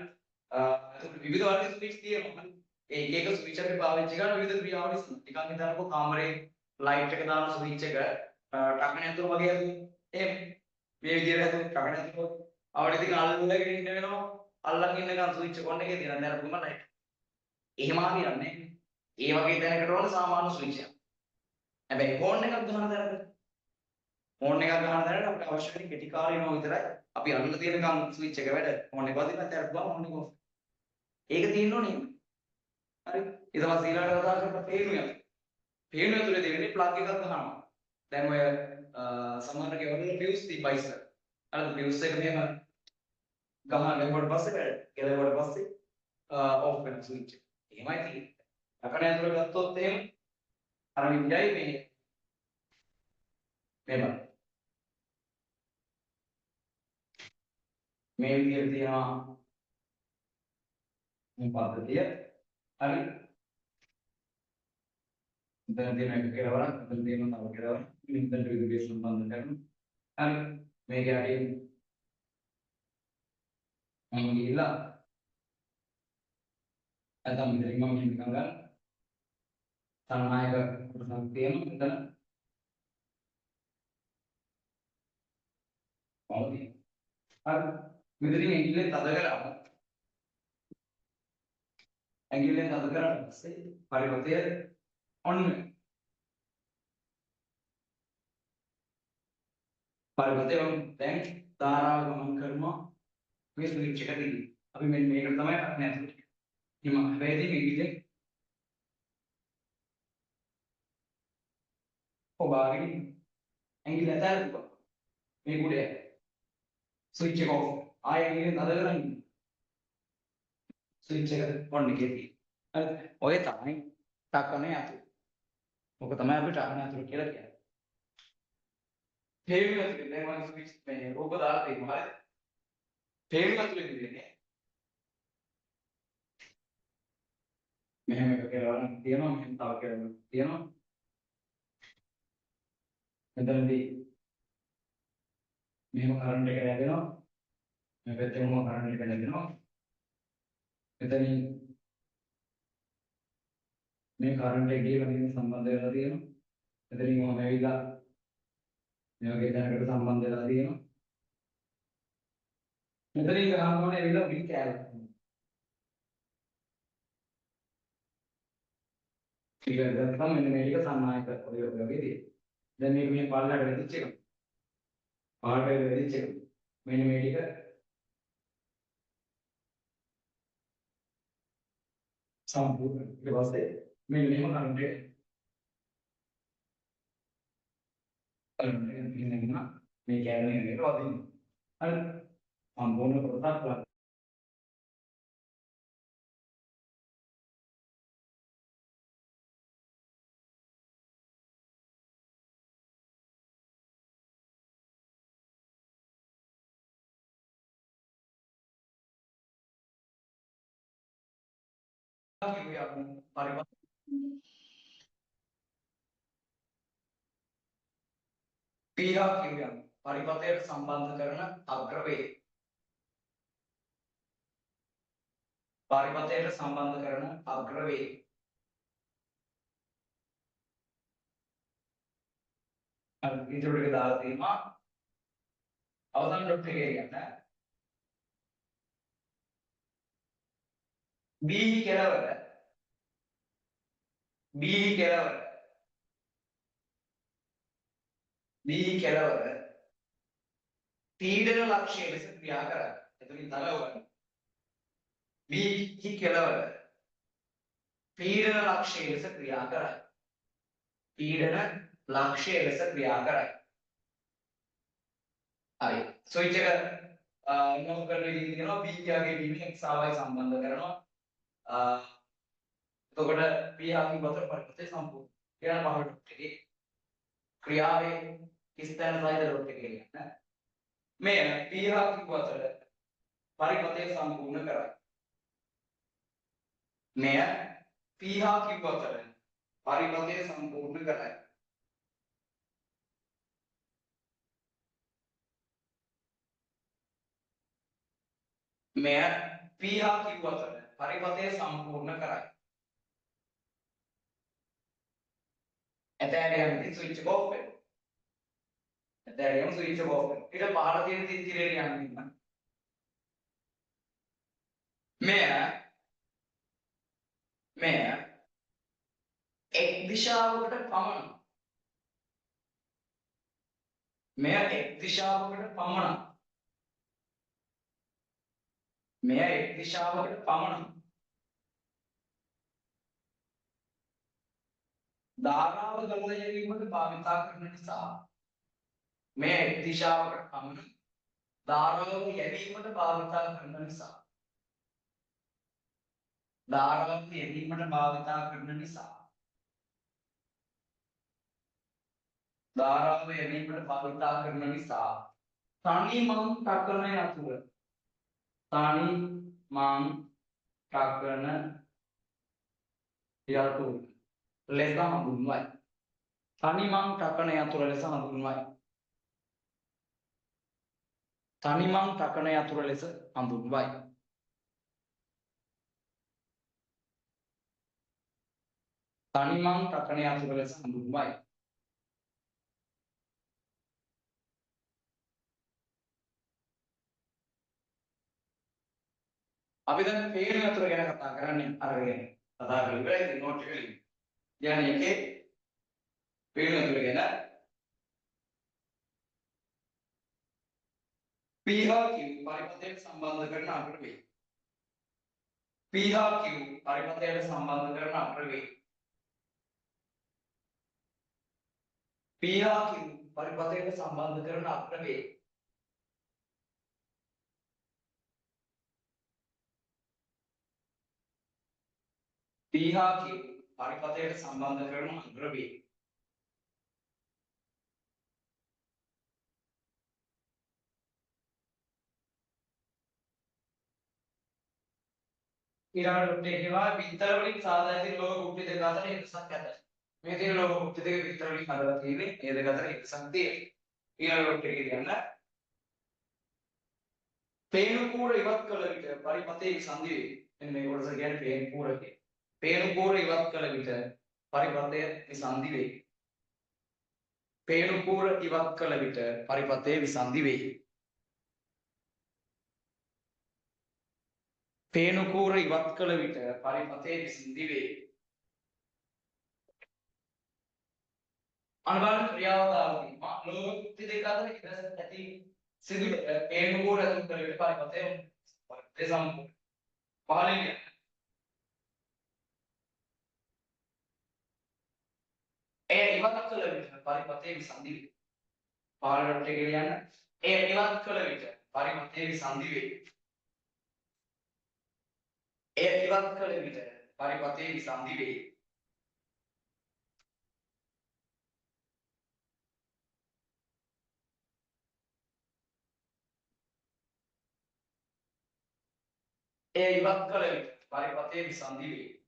ඒතකොට විවිධ වර්ග ස්විච් තියෙනවා. ඒ එක එක ස්විච් අපි පාවිච්චි කරන විවිධ ක්‍රියාවලිය නිකන් හිතන්නකෝ කාමරේ ලයිට් එක දාන ස්විච් එක තකණ යතුර වගේ හදුවා. එහෙම මේ විදිහට හදුවා තකණ යතුර. අවුල ඉතින් අල්ලගෙන ඉන්න වෙනවා. අල්ලන් ඉන්නකන් ස්විච් ඔන් එකේ තියෙනවා. දැන් පුදුම ලයිට්. එහෙම හරියන්නේ. ඒ වගේ දැනකට ඕන සාමාන්‍ය ස්විච් එකක්. හැබැයි ෆෝන් එකක් ගන්න දැනකට ෆෝන් එකක් ගන්න දැනට අපිට අවශ්‍ය වෙන්නේ කෙටි කාලිනව විතරයි. අපි අල්ලලා තියෙනකන් ස්විච් එක වැඩ ෆෝන් එක වදින්න තැරපුවා ෆෝන් එක ඔෆ්. ඒක තියෙන්න ඕනේ. හරි. ඊට පස්සේ ඊළඟට කතා කරලා පේනුව. පේනුව ඇතුලේ දෙන්නේ ප්ලග් එකක් ගහනවා. දැන් ඔය සමහර ගෙවල් ෆියුස් තිබ්බයි ඉස්සර. අර ෆියුස් එක මෙහෙම ගැහුවට පස්සේ ගැලවුවට පස්සේ ඔෆ් වෙන ස්විච් එක. එහෙමයි තියෙන්නේ. යකඩ ඇතුලේ ගත්තොත් එහෙම අර විදිහයි මෙහෙම මේ විදිහට තියෙනවා මේ පද්ධතිය. හරි. දැන් තියෙන එක කෙලවරක්, දැන් තියෙන තව කෙලවරක්. මෙතන විදුලිය සම්බන්ධ කරනවා. හරි. මේක යටින් මම ගිහිල්ලා නැත්නම් මෙතනින් මම නිකන් ගන්න සනායක කොටසක් තියෙනවා මෙතන. පවතින. හරි. මෙතනින් ඇඟිල්ලෙන් තද කරාම ඇඟිල්ලෙන් තද කරාට පස්සේ පරිවර්තය ඔන්න පරිවර්තය දැන් ධාරාව ගමන් කරනවා මේ ස්විච් එක දිගේ. අපි මෙන්න මේකට තමයි අරගෙන යන්නේ. හිම හැබැයි මේකෙන් ඔබාගේ ඇඟිල්ල ඇතල්පුවා මේ කුඩේ ස්විච් එක ඔෆ්. ආයෙ ඇඟිල්ලෙන් තද කරන්නේ ස්විච් එක ඔන් එකේ තියෙන්නේ. හරි. ඔය තමයි ටකනේ අතු. ඔක තමයි අපි ටකනේ අතු කියලා කියන්නේ. තේරුම් ගන්න දැන් මම ස්විච් මේ රූප දාලා තියෙනවා. හරි. තේරුම් ගන්න දෙන්නේ. මෙහෙම එක කෙලවරක් තියෙනවා, මෙහෙම තව කෙලවරක් තියෙනවා. මෙතනදී මෙහෙම කරන්ට් එක ලැබෙනවා. මේ පැත්තේ මොන කරන්ට් එක ලැබෙනවා. මෙතනින් මේ කරන්ට් එක ගිහලා මෙහෙම සම්බන්ධ වෙලා තියෙනවා. මෙතනින් මොන ඇවිල්ලා මේ වගේ දැනකට සම්බන්ධ වෙලා තියෙනවා. මෙතනින් ගහන්න ඕනේ ඇවිල්ලා බිල් කෑල්ල. ඊට දැන් මෙන්න මේක සම්මායක ඔය වගේ තියෙනවා. දැන් මේක මේ පල්ලට වෙදිච්ච එක. පල්ලට වෙදිච්ච එක. මෙන්න මේ ටික සම්පූර්ණ ඊට පස්සේ මෙන්න මෙහෙම කරන්ට් එක අල්ලන්න මේ කෑල්ලේ නේද වදින්න. හරි. සම්පූර්ණ කොටසක් කිව්වේ අපි පීහ කිව්වේ පරිපථයට සම්බන්ධ කරන අග්‍රවේගය. පරිපථයට සම්බන්ධ කරන අග්‍රවේගය. අර ඉදිරියට ටික දාලා තියෙනවා. අවසන් ඩොට් එකේ ගන්න. B කෙලවර B කෙලවර B කෙලවර පීඩන ලක්ෂ්‍ය ලෙස ක්‍රියා කරයි. එතනින් තමයි ඔයගොල්ලෝ B කෙලවර පීඩන ලක්ෂ්‍ය ලෙස ක්‍රියා කරයි. පීඩන ලක්ෂ්‍ය ලෙස ක්‍රියා කරයි. හරි. ස්විච් එක නෝ කරන විදිහ තියෙනවා. B යාගේ B එක සාවයි සම්බන්ධ කරනවා. එතකොට P යාගේ වතර පරිපථය සම්පූර්ණ. ඊළඟ පහකට එකේ ක්‍රියාවේ ස්ථාන සහිත ඩොට් එක කියන්නේ. මේ P යාගේ වතර පරිපථය සම්පූර්ණ කරයි. මෙය P යාගේ වතර පරිපථය සම්පූර්ණ කරයි. මෙය P යාගේ වතර පරිපථය සම්පූර්ණ කරයි. ඇතැරියම් ස්විච් එක ඔෆ් වෙනවා. ඇතැරියම් ස්විච් එක ඔෆ් වෙනවා. ඊට පහළ තියෙන තිත්තිරේ යන්න. මෙය එක් දිශාවකට පමණ. මෙය එක් දිශාවකට පමණ. මෙය එක් දිශාවකට පමණ ධාරාව ගලා යැවීමට භාවිතා කරන නිසා මේ එක් දිශාවකට පමණ ධාරාව යැවීමට භාවිතා කරන නිසා ධාරාව යැවීමට භාවිතා කරන නිසා ධාරාව යැවීමට භාවිතා කරන නිසා තනි මං තකන යතුර තනි මං තකන යතුර ලෙස හඳුන්වයි. තනි මං තකන යතුර ලෙස හඳුන්වයි. තනි මං තකන යතුර ලෙස හඳුන්වයි. තනි මං තකන යතුර ලෙස හඳුන්වයි. අපි දැන් පේන යතුර ගැන කතා කරන්නේ අරගෙන කතා කරලා ඉවරයි නෝට් එක ලියන්න. يعني එකේ පේන යතුර ගැන P හා Q පරිපථයට සම්බන්ධ කරන අග්‍රවේගය. P හා Q පරිපථයට සම්බන්ධ කරන අග්‍රවේගය. P හා Q පරිපථයට සම්බන්ධ කරන අග්‍රවේගය. P හා Q පරිපථයට සම්බන්ධ කරන අග්‍රවේගය. ඊළඟට ඒකවා බිත්තර වලින් සාදා ඇති ලෝහ කුට්ටි දෙක අතර එකසක් ඇත. මේ තියෙන ලෝහ කුට්ටි දෙක බිත්තර වලින් හදලා තියෙන්නේ ඒ දෙක අතර එකසක් තියෙනවා. ඊළඟට එක කියන්න පේනුකූර ඉවත් කළ විට පරිපථයේ විසන්ධි වේ. මෙන්න මේ කොටස කියන්නේ පේනුකූර කියන්නේ. පේනුකූර ඉවත් කළ විට පරිපථයේ විසන්ධි වේ. පේනුකූර ඉවත් කළ විට පරිපථයේ විසන්ධි වේ. පේනුකූර ඉවත් කළ විට පරිපථයේ විසන්ධි වේ. අනුබලන ක්‍රියාව දාලා තියෙනවා. ලෝහ කුට්ටි දෙක අතර එකසක් ඇති සිදුර පේනුකූර ඇතුළු කළ විට පරිපථයේ සම්පූර්ණ පහළින් යන එය ඉවත් කළ විට පරිපථයේ විසන්ධි වේ. පහළට ගෙන යන එය ඉවත් කළ විට පරිපථයේ විසන්ධි වේ. එය ඉවත් කළ විට පරිපථයේ විසන්ධි වේ. එය ඉවත් කළ විට පරිපථයේ විසන්ධි වේ.